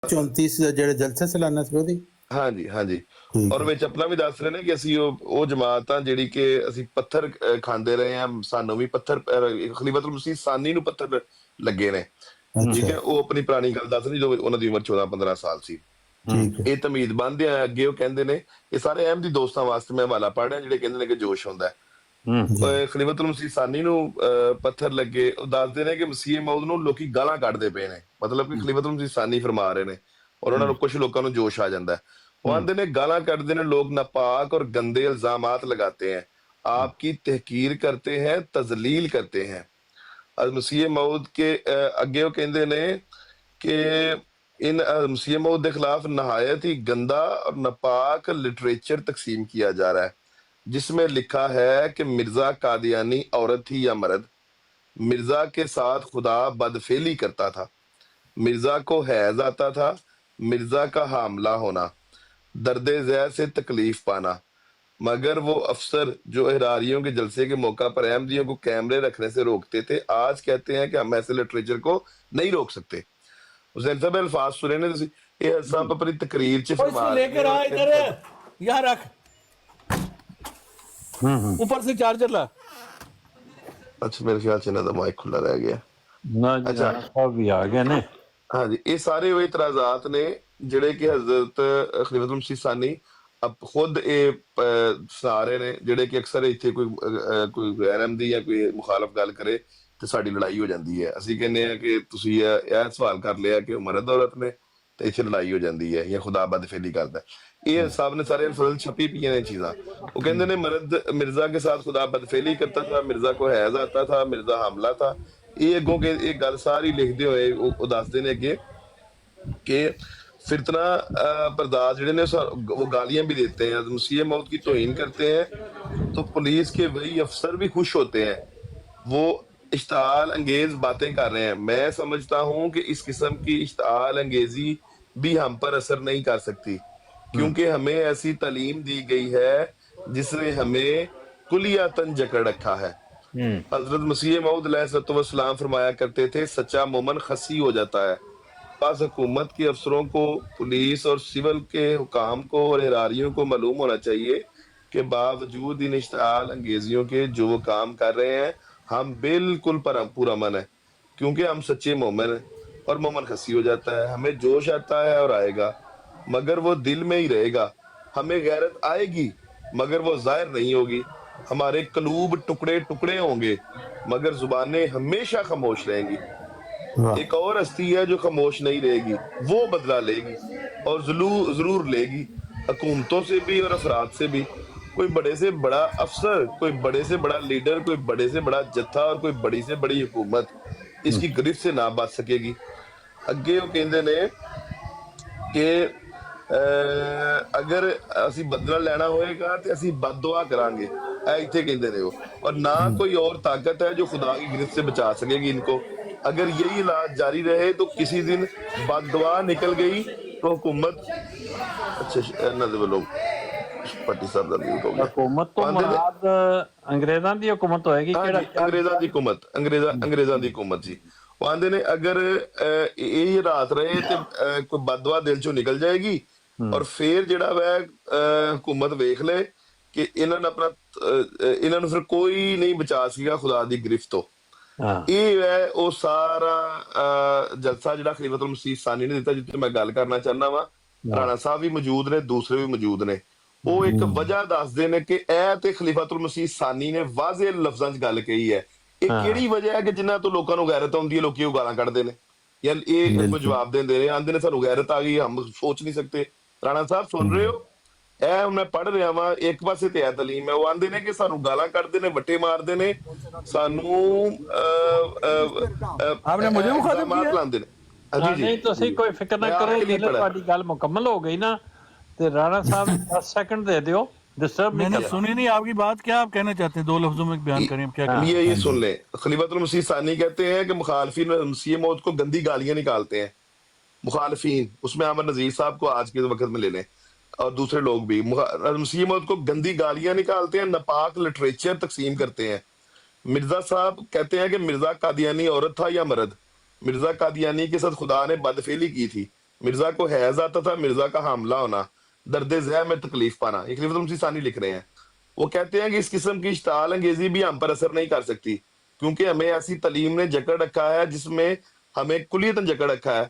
34 ਜਿਹੜੇ ਜਲਸੇ ਸਾਲਾਨਾ ਸੀ ਉਹਦੀ। ਹਾਂਜੀ ਹਾਂਜੀ। ਠੀਕ ਔਰ ਹੈ। ਵਿੱਚ ਆਪਣਾ ਵੀ ਦੱਸ ਰਹੇ ਨੇ ਕਿ ਅਸੀਂ ਉਹ ਜਮਾਤ ਆ ਜਿਹੜੀ ਕਿ ਅਸੀਂ ਪੱਥਰ ਖਾਂਦੇ ਰਹੇ ਆ, ਸਾਨੂੰ ਵੀ ਪੱਥਰ ਖਲੀਫਤੁਲ ਮਸੀਹ ਸਾਨੀ ਨੂੰ ਪੱਥਰ ਲੱਗੇ ਨੇ। ਠੀਕ ਹੈ, ਉਹ ਆਪਣੀ ਪੁਰਾਣੀ ਗੱਲ ਦੱਸ ਰਹੀ ਜਦੋਂ ਉਹਨਾਂ ਦੀ ਉਮਰ 14-15 ਸਾਲ ਸੀ। ਠੀਕ ਹੈ। ਇਹ ਤਮੀਦ ਬੰਨਦੇ ਆ ਅੱਗੇ। ਉਹ ਕਹਿੰਦੇ ਨੇ, ਇਹ ਸਾਰੇ ਅਹਿਮਦੀ ਦੋਸਤਾਂ ਵਾਸਤੇ ਮੈਂ ਹਵਾਲਾ ਪੜ੍ਹ ਰਿਹਾ ਜਿਹੜੇ ਕਹਿੰਦੇ ਨੇ ਕਿ ਜੋਸ਼ ਹੁੰਦਾ ਖਲੀਫਤੁਲ ਮਸੀਹ ਸਾਨੀ ਨੂੰ ਪੱਥਰ ਲੱਗੇ। ਉਹ ਦੱਸਦੇ ਨੇ ਕਿ ਮਸੀਹ ਮੌਦ ਨੂੰ ਲੋਕੀ ਗਾਲਾਂ ਕੱਢਦੇ ਪਏ ਨੇ, ਮਤਲਬ ਕਿ ਖਲੀਫਤੁਲ ਮਸੀਹ ਸਾਨੀ ਫਰਮਾ ਰਹੇ ਨੇ, ਔਰ ਉਹਨਾਂ ਨੂੰ ਕੁਝ ਲੋਕਾਂ ਨੂੰ ਜੋਸ਼ ਆ ਜਾਂਦਾ है। वो आते ने गाला ਕੱਢਦੇ ਨੇ लोग, नापाक और गंदे इल्जामात लगाते हैं, आपकी तहकीर करते हैं, तजलील करते हैं। मसीह मौद के अगे वो कहते ने कि इन मसीह मौद के खिलाफ नहायत ही गंदा और नापाक लिटरेचर तकसीम किया जा रहा है, जिसमें लिखा है कि मिर्जा कादियानी औरत थी या मर्द, मिर्जा के साथ खुदा बदफेली करता था, मिर्जा को हैज आता था, मिर्जा का हामला होना, दर्द ज़ैर से तकलीफ पाना। मगर वो अफसर जो अहरारियों के जलसे के मौका पर अहमदियों को कैमरे रखने से रोकते थे, आज कहते हैं कि हम ऐसे लिटरेचर को नहीं रोक सकते। हुसैन साहब अल्फाज सुने ने तुसी, ये साहब अपनी तकरीर च फरमा रहे लेकर आ इधर, यहाँ रख, ऊपर से चार्जर ला। अच्छा, मेरे ख्याल से ना माइक खुला रह गया ना जी। अच्छा भी आ गए ने। हाँ जी, ये सारे वो इतराजात ने ਜਿਹੜੇ ਕਿ ਹਜ਼ਰਤ ਖਲੀਫਤੁਲ ਮਸੀਹ ਸਾਨੀ ਖੁਦ ਇਹ ਸੁਣਾ ਰਹੇ ਨੇ, ਜਿਹੜੇ ਕਿ ਅਕਸਰ ਇੱਥੇ ਕੋਈ ਗੈਰ ਅਹਿਮਦੀ ਜਾਂ ਕੋਈ ਮੁਖਾਲਫ ਗੱਲ ਕਰੇ ਤੇ ਸਾਡੀ ਲੜਾਈ ਹੋ ਜਾਂਦੀ ਹੈ। ਅਸੀਂ ਕਹਿੰਦੇ ਆ ਕਿ ਤੁਸੀਂ ਇਹ ਸਵਾਲ ਕਰ ਲਿਆ ਕਿ ਉਹ ਮਰਦ ਔਰਤ ਨੇ ਤੇ ਇੱਥੇ ਲੜਾਈ ਹੋ ਜਾਂਦੀ ਹੈ ਜਾਂ ਖੁਦਾ ਬਦਫੇਲੀ ਕਰਦਾ। ਇਹ ਸਾਹਿਬ ਨੇ ਸਾਰੇ ਅਲਫਾਜ਼ ਛਪੀ ਪਈਆਂ ਨੇ ਚੀਜ਼ਾਂ। ਉਹ ਕਹਿੰਦੇ ਨੇ ਮਰਦ ਮਿਰਜ਼ਾ ਕੇ ਸਾਥ ਖੁਦਾ ਬਦਫੇਲੀ ਕਰਤਾ ਥਾ, ਮਿਰਜ਼ਾ ਕੋ हैज आता था, मिर्जा हमला था। ਇਹ ਅੱਗੋਂ ਕਿ ਇਹ ਗੱਲ ਸਾਰੀ ਲਿਖਦੇ ਹੋਏ ਉਹ ਦੱਸਦੇ ਨੇ ਅੱਗੇ ਕਿ फिरतना बर्दाश्त जिहड़े ने वो गालियां भी देते हैं, मसीह मौत की तौहीन करते हैं, तो पुलिस के वही अफसर भी खुश होते हैं, वो इश्ताल अंगेज बातें कर रहे हैं। मैं समझता हूँ कि इस किस्म की इश्ताल अंगेजी भी हम पर असर नहीं कर सकती, क्योंकि हमें ऐसी तालीम दी गई है जिसने हमें कुलियातन जकड़ रखा है। हजरत मसीह मौद अलैहिस्सलाम फरमाया करते थे, सच्चा मोमन खसी हो जाता है। पास हुकूमत के अफसरों को, पुलिस और सिविल के हुकाम को और एहरारियों को मालूम होना चाहिए कि बावजूद इन इश्ताल अंगेजियों के जो वो काम कर रहे हैं, हम बिल्कुल पुरअमन है, क्योंकि हम सच्चे मोमिन हैं। और मोमिन खसी हो जाता है, हमें जोश आता है और आएगा, मगर वो दिल में ही रहेगा। हमें गैरत आएगी मगर वो जाहिर नहीं होगी। हमारे कलूब टुकड़े टुकड़े होंगे मगर जुबानें हमेशा खामोश रहेंगी। एक और हस्ती है जो खामोश नहीं रहेगी, वो बदला लेगी और जरूर लेगी, हुकूमतों से भी और अफराद से भी। कोई बड़े से बड़ा अफसर, कोई बड़े से बड़ा लीडर, कोई बड़े से बड़ा जत्था और कोई बड़ी से बड़ी हुकूमत इसकी गिरफ्त से ना बच सकेगी। अगे वो कहते ने कि अगर असी बदला लेना होएगा तो असी बददुआ करांगे, इतने कहते ने वो। और ना कोई और ताकत है जो खुदा की गिरफ्त से बचा सकेगी इनको। अगर यही इलाज जारी रहे तो किसी दिन बददुआ निकल गई तो हुकूमत पट्टी साहब का म्यूट हो गया। हुकूमत तो मुराद अंग्रेज़ां दी हुकूमत होएगी, अंग्रेज़ां दी हुकूमत, अंग्रेज़ां दी हुकूमत जी। वो आंदे ने अगर यही रात रहे तो कोई बददुआ दिल चों निकल जाएगी, और फिर जिहड़ा वै हुकूमत वेख ले कि इन्हां ने अपना इन्हां नूं फिर कोई नहीं बचा सकेगा खुदा दी गिरफ्त तो। ਇਹ ਹੈ ਉਹ ਸਾਰਾ ਜਲਸਾ ਜਿਹੜਾ ਖਲੀਫਤੁਲ ਮਸੀਹ ਸਾਨੀ ਨੇ ਦਿੱਤਾ, ਜਿੱਥੇ ਮੈਂ ਗੱਲ ਕਰਨਾ ਚਾਹੁੰਦਾ ਵਾਂ। ਰਾਣਾ ਸਾਹਿਬ ਵੀ ਮੌਜੂਦ ਨੇ, ਦੂਸਰੇ ਵੀ ਮੌਜੂਦ ਨੇ। ਉਹ ਇੱਕ ਵਜ੍ਹਾ ਦੱਸਦੇ ਨੇ ਕਿ ਇਹ ਤੇ ਖਲੀਫਤੁਲ ਮਸੀਹ ਸਾਨੀ ਨੇ ਵਾਜ਼ੇ ਲਫ਼ਜ਼ਾਂ 'ਚ ਗੱਲ ਕਹੀ ਹੈ। ਇਹ ਕਿਹੜੀ ਵਜ੍ਹਾ ਹੈ ਕਿ ਜਿਨ੍ਹਾਂ ਤੋਂ ਲੋਕਾਂ ਨੂੰ ਗੈਰਤ ਆਉਂਦੀ ਹੈ, ਲੋਕੀ ਉਹ ਗਾਲਾਂ ਕੱਢਦੇ ਨੇ ਜਾਂ ਇਹ ਕੋਈ ਜਵਾਬ ਦਿੰਦੇ ਨੇ, ਆਂਦੇ ਨੇ ਸਾਨੂੰ ਗੈਰਤ ਆ ਗਈ, ਹਮ ਸੋਚ ਨਹੀਂ ਸਕਤੇ। ਰਾਣਾ ਸਾਹਿਬ ਸੁਣ ਰਹੇ ਹੋ? ਇਹ ਮੈਂ ਪੜ੍ਹ ਰਿਹਾ ਵਾਂ, ਇੱਕ ਪਾਸੇ ਤੇ ਹੈ ਤਾਲੀਮ ਹੈ। ਉਹ ਆਂਦੇ ਨੇ ਕਿ ਸਾਨੂੰ ਗਾਲਾਂ ਕੱਢਦੇ ਨੇ, ਵੱਟੇ ਮਾਰਦੇ ਨੇ, ਸਾਨੂੰ आपने मुझे मुखातिब किया? ਲਾਉਂਦੇ ਨੇ। जी जी, नहीं ਤੁਸੀਂ ਕੋਈ ਫਿਕਰ ਨਾ ਕਰੋ, ਜਦੋਂ ਤੁਹਾਡੀ ਗੱਲ ਮੁਕੰਮਲ ਹੋ ਗਈ ਨਾ ਤੇ ਰਾਣਾ ਸਾਹਿਬ 10 सेकंड दे दियो, डिस्टर्ब नहीं मैंने करना। सुनी नहीं आपकी बात, क्या आप कहना चाहते हैं? 2 लफ्जों में बयान करें क्या कहना? ये सुन ले। खलीफतुल मसीह सानी कहते हैं कि मुखालफिन मसीह मौत को गंदी गालियां निकालते हैं। मुखालफिन, उसमें अहमद नजीर साहब को आज के वक्त में ले लें और दूसरे लोग भी मसीह मौत को गंदी गालियां निकालते हैं, नापाक लिटरेचर तकसीम करते हैं। मिर्जा साहब कहते हैं कि मिर्जा कादियानी औरत था या मर्द, मिर्जा कादियानी के साथ खुदा ने बदफेली की थी, مرزا کو حیض آتا تھا، مرزا کا حاملہ ہونا، درد ذہ میں تکلیف پانا. یہ خلیفۃ المسیح ثانی لکھ رہے ہیں. وہ کہتے ہیں کہ اس قسم کی اشتعال انگیزی بھی ہم پر اثر نہیں کر سکتی، کیونکہ ہمیں ایسی تعلیم نے جکڑ رکھا ہے جس میں ہمیں کلیتاً جکڑ رکھا ہے.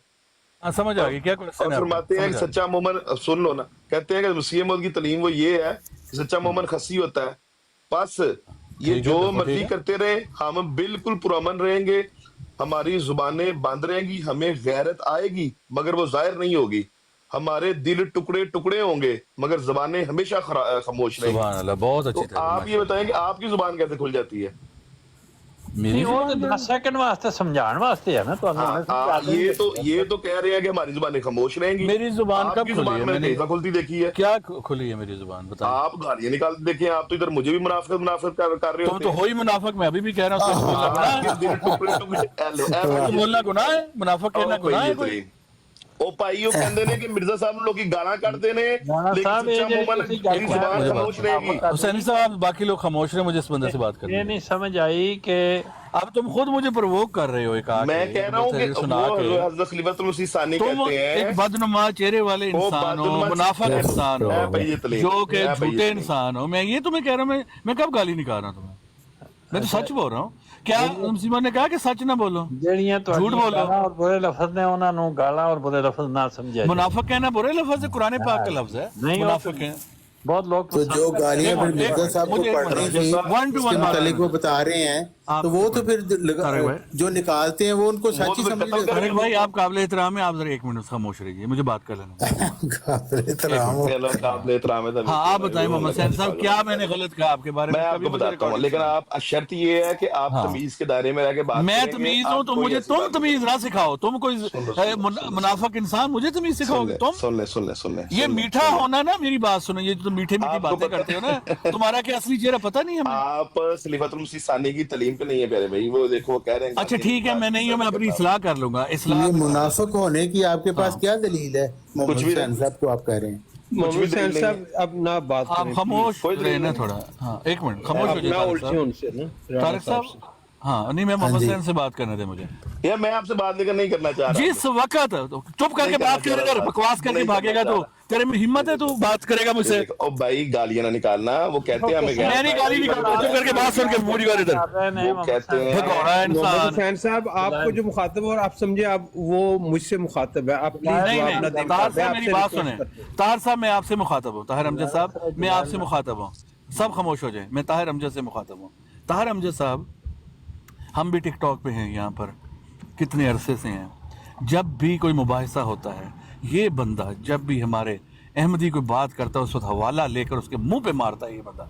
سمجھ آ گئی کیا اور کوشچن ہے آپ کا؟ فرماتے ہیں کہ سچا مومن، سن لو نا، کہتے ہیں کہ مسیح موعود کی تعلیم وہ یہ ہے کہ سچا مومن خسی ہوتا ہے. پس یہ جو مرضی کرتے رہے، ہم بالکل پرامن رہیں گے، ہماری زبانیں بند رہیں گی، ہمیں غیرت آئے گی مگر وہ ظاہر نہیں ہوگی، ہمارے دل ٹکڑے ٹکڑے ہوں گے مگر زبانیں ہمیشہ خاموش رہیں گی. سبحان اللہ، بہت اچھی تو آپ یہ بتائیں کہ آپ کی زبان کیسے کھل جاتی ہے؟ میری وہ 10 سیکنڈ واسطے سمجھان واسطے ہے نا. یہ تو کہہ رہے ہیں کہ ہماری زبانیں خاموش رہیں گی. میری زبان آپ کب کی کھلی زبان ہے؟ میں میں نے نے کیسا کھلتی دیکھی ہے؟ کیا کھلی ہے میری زبان بتائیں. آپ گالیاں نکالتے دیکھیں، آپ تو ادھر مجھے بھی منافقت کر رہے تم ہوتے تو ہیں. ہو ہی منافق، میں ابھی بھی کہہ رہا ہوں. سچ بولنا گناہ ہے؟ دل ٹکڑے ٹکڑے بولنا گناہ ہے؟ منافق کہنا گناہ ہے کوئی؟ او پائیو کہندے نے کہ مرزا صاحب لوگ کی گالاں کٹتے نے، لیکن سچا مومن کی زبان خاموش رہے گی. حسین صاحب باقی لوگ خاموش رہے، مجھے اس بندے سے بات کرنی یہ ہے. نہیں سمجھ آئی کہ اب تم خود مجھے پرووک کر رہے ہو ایک آ میں کے، کہہ رہا ہوں کہ سنا وہ کے. حضرت خلیفۃ المسیح ثانی تم کہتے ہیں ایک بدنما چہرے والے وہ انسان ہو، بدنما منافق انسان ہو، جو کہ جھوٹے انسان. انسان ہو. میں یہ تمہیں کہہ رہا ہوں، میں کب گالی نکال رہا ہوں تمہیں؟ میں تو سچ بول رہا ہوں. کیا مسلمان نے کہا کہ سچ نہ بولو، جڑیاں جھوٹ بولو؟ گالاں اور برے لفظ نے انہاں نو گالاں اور برے لفظ نہ سمجھا جائے. منافق کہنا برے لفظ ہے، قرآن پاک کا لفظ ہے نہیں، منافق ہے. بہت لوگ تو جو گالیاں پھر مرزا صاحب کو پڑھنی تھی اس کے متعلق وہ بتا رہے ہیں، تو وہ تو پھر جو نکالتے ہیں وہ ان کو سچ ہی سمجھ لیتے طارق بھائی آپ قابل احترام ہیں، آپ ذرا 1 منٹ خاموش رہیے، مجھے بات کر لینا. قابل احترام ہو. ہاں آپ بتائیں محمد حسین صاحب، کیا میں نے غلط کہا آپ کے بارے میں؟ میں آپ کو بتاتا ہوں، لیکن آپ شرط یہ ہے کہ آپ تمیز کے دائرے میں رہ کے بات میں کریں گے. تمیز ہوں تو مجھے تم تمیز نہ سکھاؤ. تم کوئی منافق انسان، مجھے تمیز سکھاؤ گے تم؟ سن لیں یہ میٹھا ہونا نا، میری بات سنو، یہ جو میٹھے میٹھی باتیں کرتے ہو نا، تمہارا کیا اصلی چہرہ پتہ نہیں ہمیں. آپ خلیفۃ المسیح ثانی کی تعلیم پہ نہیں ہے پیارے بھائی. وہ دیکھو وہ کہہ رہے ہیں. اچھا ٹھیک ہے، میں نہیں ہوں، میں اپنی اصلاح کر لوں گا. اصلاح یہ منافق ہونے کی آپ کے پاس کیا دلیل ہے محمد بھی حسین صاحب کو آپ کہہ رہے ہیں؟ محمد حسین صاحب اب نہ بات آپ کریں، خاموش رہے نا تھوڑا. ہاں 1 منٹ خاموش ہو اب نہ جائے الجھیں ان سے نا طارق صاحب. ہاں نہیں، میں محمد حسین سے بات کرنے دیں مجھے. یا میں آپ سے بات نہیں کرنا چاہ رہا. جس وقت چپ کر کے بات کرے گا، بکواس کر کے بھاگے گا، تو تیرے میں ہمت ہے تو بات کرے گا مجھ سے؟ او بھائی گالیاں نہ نکالنا. وہ کہتے ہیں ہمیں میں نہیں گالی نکالتا، چپ کر کے بات سن کے موڑی کر ادھر. وہ کہتے ہیں بھگوڑا محمد انسان. حسین صاحب آپ کو جو مخاطب ہے اور آپ سمجھے اب وہ مجھ سے مخاطب ہے، آپ پلیز نہیں جواب نہ نہیں دیں. طاہر صاحب میری بات سنیں. طاہر صاحب میں آپ سے مخاطب ہوں. طاہر امجد صاحب میں آپ سے مخاطب ہوں. سب خاموش ہو جائیں، میں طاہر امجد سے مخاطب ہوں. طاہر امجد صاحب، ہم بھی ٹک ٹاک پہ ہیں یہاں پر، کتنے عرصے سے ہیں. جب بھی کوئی مباحثہ ہوتا ہے، یہ بندہ جب بھی ہمارے احمدی کوئی بات کرتا ہے اس وقت حوالہ لے کر اس کے منہ پہ مارتا ہے. یہ بندہ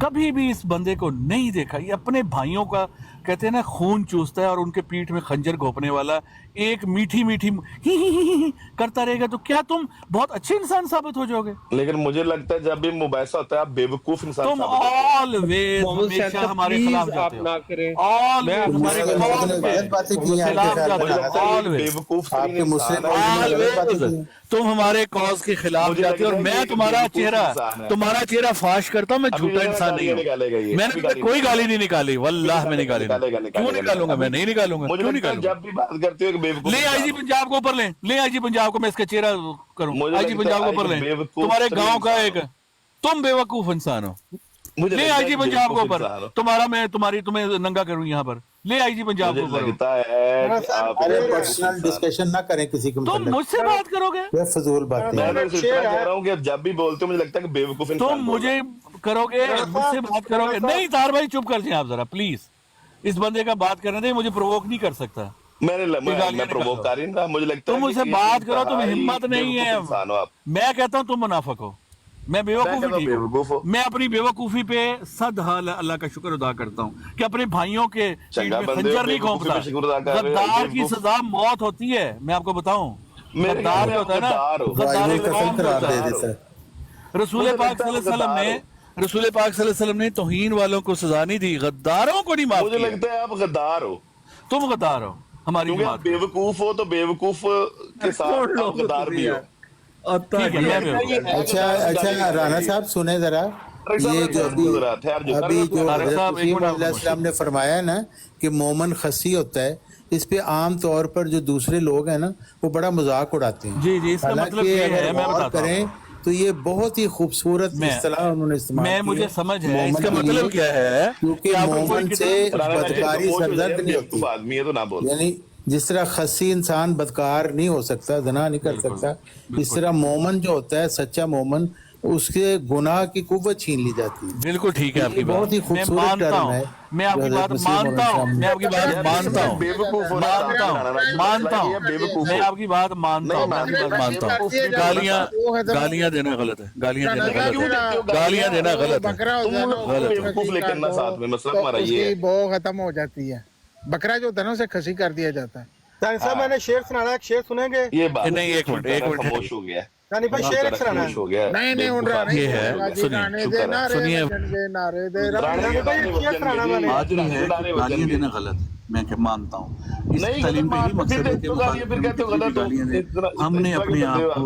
کبھی بھی اس بندے کو نہیں دیکھا. یہ اپنے بھائیوں کا کہتے ہیں نا خون چوستا ہے، اور ان کے پیٹھ میں خنجر گھونپنے والا ایک میٹھی میٹھی ہی کرتا رہے گا. تو کیا تم بہت اچھے انسان ثابت ہو جاؤ گے؟ لیکن مجھے لگتا ہے جب بھی مباحثہ ہوتا ہے آپ بیوقوف انسان تم ثابت ہوتے ہیں. آلویز محمد حسین ہمیشہ صاحب ہمارے پلیز خلاف آپ جاتے نہ ہو. کریں. آلویز ہمارے غلط باتیں کی ہیں آپ کے خلاف خیال جاتے میں؟ ہو. لگتا ہے یہ آلویز بیوقوف آپ ترین کے مسلم انسان ہے. غلط باتیں کی ہیں. تم ہمارے کاز کے خلاف مجھے جاتے ہو، اور لگتا ہے میں یہ تمہارا بیوقوف چہرہ انسان ہے. تمہارا چہرہ فاش کرتا ہوں. میں ابھی جھوٹا جو انسان نہیں گالیاں نکالے گا ہوں. یہ. میں نے کوئی گالی نہیں نکالی، واللہ میں نہیں گالی کیوں نکالوں گا؟ میں نہیں نکالوں گا. مجھے کیوں لگتا ہے نکالوں گا؟ جب بھی بات کرتے ہو کہ بیوقوف لے آئی جی پنجاب کو اوپر لیں، لے آئی جی پنجاب کو، میں اس کا چہرہ کروں. آئی جی پنجاب کو اوپر لیں. تمہارے گاؤں کا ایک تم بیوقوف انسان ہو. لے آئی جی پنجاب کو اوپر. تمہارا میں تمہیں ننگا کروں یہاں پر. لے آئی جی پنجاب کو اوپر. لگتا ہے کہ آپ ارے پرسنل ڈسکشن نہ کریں کسی کے تم مجھ سے بات کرو گے؟ یہ فضول باتیں میں ہیں. نے اتنا کہہ رہا ہوں کہ جب بھی بولتے ہو مجھے لگتا ہے کہ بیوقوف انسان تم مجھے کرو گے، مجھ سے بات کرو گے؟ نہیں طاہر بھائی چپ کر جائیں آپ ذرا پلیز. اس بندے کا بات کرنے دیں، مجھے پرووک نہیں کر سکتا. میں پرووک کر رہی ہوں. مجھے لگتا ہے تم مجھ سے بات کرو، تمہیں ہمت نہیں ہے. میں کہتا ہوں تم منافق ہو. میں بیوقوفی میں اپنی بیوقوفی پہ 100 حال اللہ کا شکر ادا کرتا ہوں کہ اپنے بھائیوں کے پیٹ میں خنجر نہیں گھونپتا. غدار کی سزا موت ہوتی ہے، میں آپ کو بتاؤں. غدار جو ہوتا ہے نا، غدار قوم کو ہوتا ہے. رسول پاک صلی اللہ علیہ وسلم نے توہین والوں کو سزا نہیں دی، غداروں کو نہیں معاف مجھے کیا. لگتا ہے آپ غدار ہو. تم غدار ہو ہماری کیونکہ آپ جماعت کے. بیوقوف ہو تو بیوقوف کے ساتھ آپ غدار بھی ہو. ٹھیک ہے، میں بیوقوف. اچھا رانا صاحب سنیں ذرا. یہ جو ابھی جو حضرت مسیح علیہ السلام نے فرمایا ہے نا کہ مومن خسی ہوتا ہے، इस पे आम तौर पर जो दूसरे लोग हैं ना वो बड़ा मजाक उड़ाते हैं। जी, इसका मतलब हालांकि ये है, अगर मैं गौर बताता हूं। करें तो ये बहुत ही खूबसूरत इस्तिलाह उन्होंने इस्तेमाल की मुझे है समझ है मोमन इसका के मतलब लिए, क्या है क्योंकि कि आपको कोई मोमन से बदकारी सरदर्द नहीं होती। आदमी है तो ना बोल। यानी जिस तरह खस्सी इंसान बदकार नहीं हो सकता, ज़ना नहीं कर सकता, इस तरह मोमन जो होता है, सच्चा मोमन, उसके गुनाह की कुव्वत छीन ली जाती है। बिल्कुल ठीक है आपकी बात, बहुत ही मैं खूबसूरत मानता टर्म हूँ, है मैं आपकी जो बात हज़रत मसीह मानता मौला हूँ, मैं आपकी बात मानता हूँ, बेवकूफ हो मानता हूँ, मानता हूँ, मैं आपकी बात मानता हूँ, मैं आपकी बात मानता हूँ। गालियाँ देना गलत है, गालियाँ देना गलत है, गालियाँ देना गलत है। बकरा होता है ना, तुम लोग बेवकूफ लेके ना साथ में, मसला तुम्हारा ये उसकी है। बो खत्म हो जाती है। बकरा जो होता है ना उसे खसी कर दिया जाता है। तानी साहब मैंने शेर सुनाना है, एक शेर सुनेंगे? ये बात नहीं, एक मिनट खामोश हो गया है। तानी भाई शेर एक सुनाना है। खामोश हो गया है। नहीं उड़ रहा ये है, नहीं सुनिए, गाने दे नारे सुनिए। बजन दे नारे दे तानी भाई एक शेर सुनाना मैंने। बात ये है कि गालियाँ देना गलत है, मैं मानता हूँ। इस नहीं, तालीम पे ही गलत मकसद है कि तो गालियाँ फिर कहते हो गलत हो। गालियाँ दें, हमने अपने आप को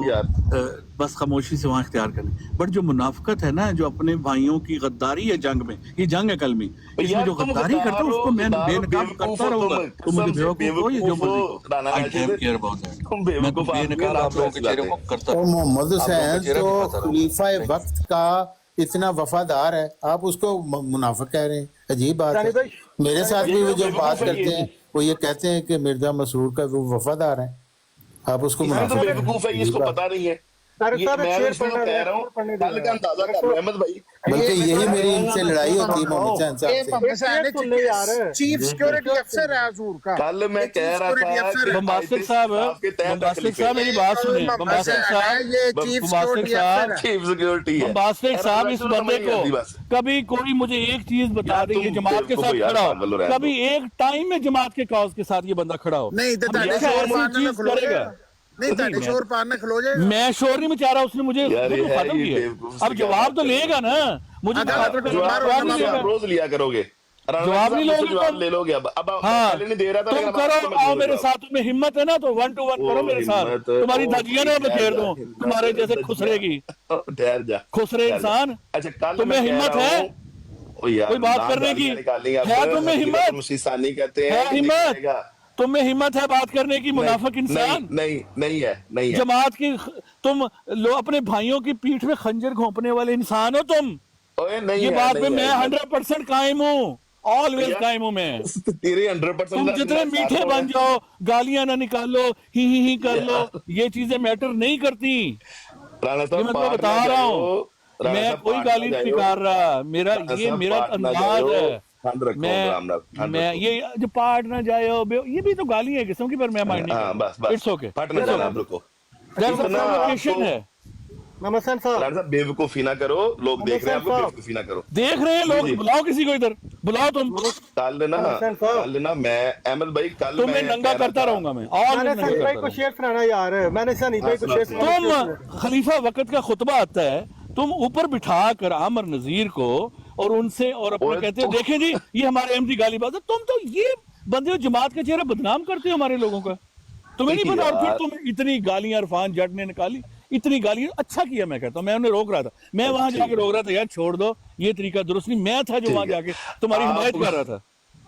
बस खामोशी से वहाँ इख्तियार करें। बट जो मुनाफिकत है ना, जो अपने भाइयों की गद्दारी है जंग में, ये जंग है कलमी, इसमें जो गद्दारी करता है उसको मैं बेनकाब करता रहूंगा। तुम मुझे बेवकूफ हो, ये जो मर्जी I don't care about that, मैं तो बेनकाब आप लोगों के चेहरे को करता और रहूंगा। मोहम्मद आप लोगों हुसैन के चेहरे तो को करता खलीफा वक्त का इतना वफादार है, आप उसको मुनाफिक कह रहे हैं, अजीब बात है। मेरे साथ भी वो जो बात करते हैं वो ये कहते हैं कि मिर्जा मसरूर का वो वफादार है, आप उसको मुनाफिक बेवकूफ है, इसको पता नहीं है। तारिक साहब एक शेर मैं कह रहा हूँ, कल का अंदाजा कर लो अहमद भाई। बल्कि यही मेरी इनसे लड़ाई होती है मोहम्मद हुसैन साहब से। चीफ सिक्योरिटी अफसर है हजूर का। कल मैं कह रहा था कि बम्बास्टिक साहब, बम्बास्टिक साहब मेरी बात सुनिए, बम्बास्टिक साहब, ये चीफ सिक्योरिटी अफसर है। चीफ सिक्योरिटी है। बम्बास्टिक साहब, इस बंदे को कभी कोई मुझे एक चीज बता दे कि जमात के साथ खड़ा हो, कभी एक टाइम में जमात के कॉज के साथ ये बंदा खड़ा हो, नहीं तो हमेशा ऐसी चीज करेगा। नहीं ताड़े शोर पार न खलो जाएगा। मैं शोर नहीं मचा रहा, उसने मुझे खत्म किया। अब जवाब तो लेगा ना, मुझे जवाब रोज लिया करोगे, जवाब नहीं लोगे, जवाब ले लोगे। अब हाँ, पहले नहीं दे रहा था, तुम करो, आओ मेरे साथ, तुम्हें हिम्मत है ना तो 1 to 1 करो मेरे साथ, तुम्हारी धज्जियां ना बखेर दूं तुम्हारे जैसे खुसरेगी, ठहर जा, खुसरे इंसान। अच्छा कल तुम्हें हिम्मत है कोई बात करने की? है तुम्हें हिम्मत? मुसीसानी कहते हैं, है हिम्मत? तुम्हें हिम्मत है बात करने की, मुनाफिक इंसान? नहीं है। जमात की तुम अपने भाइयों की पीठ में खंजर घोंपने वाले इंसान हो तुम। ये बात पे मैं 100% कायम हूँ, ऑलवेज कायम हूँ मैं। तेरे 100% तुम जितने मीठे बन जाओ, गालियां ना निकालो, ही कर लो, ये चीजें मैटर नहीं करती। ये मैं तुम्हें बता रहा हूँ, मैं कोई गाली नहीं निकाल रहा, मेरा अंदाज है। मैं ये जो पार्ट ना जाए, ये भी तो गाली है किस्म की, पर मैं माइंड नहीं, इट्स ओके, है। नमस्ते साहब, बेवकूफी ना करो, लोग देख रहे हैं आपको, बेवकूफी ना करो। देख रहे हैं लोग, बुलाओ किसी को इधर, बुलाओ तुम। कल ना मैं अहमद भाई, कल तुम्हें नंगा करता रहूंगा मैं, और सनी भाई को शेर सुनाना यार, मैंने सनी भाई को शेर सुनाना। तुम खलीफा वक्त का खुतबा आता है, तुम ऊपर बिठा कर आमर नजीर को और उनसे और अपने कहते हो देखें जी ये हमारे अहमदी गाली बात है। तुम तो ये बंदे हो, जमात का चेहरा बदनाम करते हो हमारे लोगों का, तुम्हें नहीं पता। और फिर तुम इतनी गालियां इरफान जट ने निकाली, इतनी गालियां। अच्छा किया, मैं कहता हूँ, मैं उन्हें रोक रहा था, मैं वहां जाके रोक रहा था, यार छोड़ दो ये तरीका दुरुस्त नहीं। मैं था जो वहां जाके तुम्हारी हिमायत कर रहा था।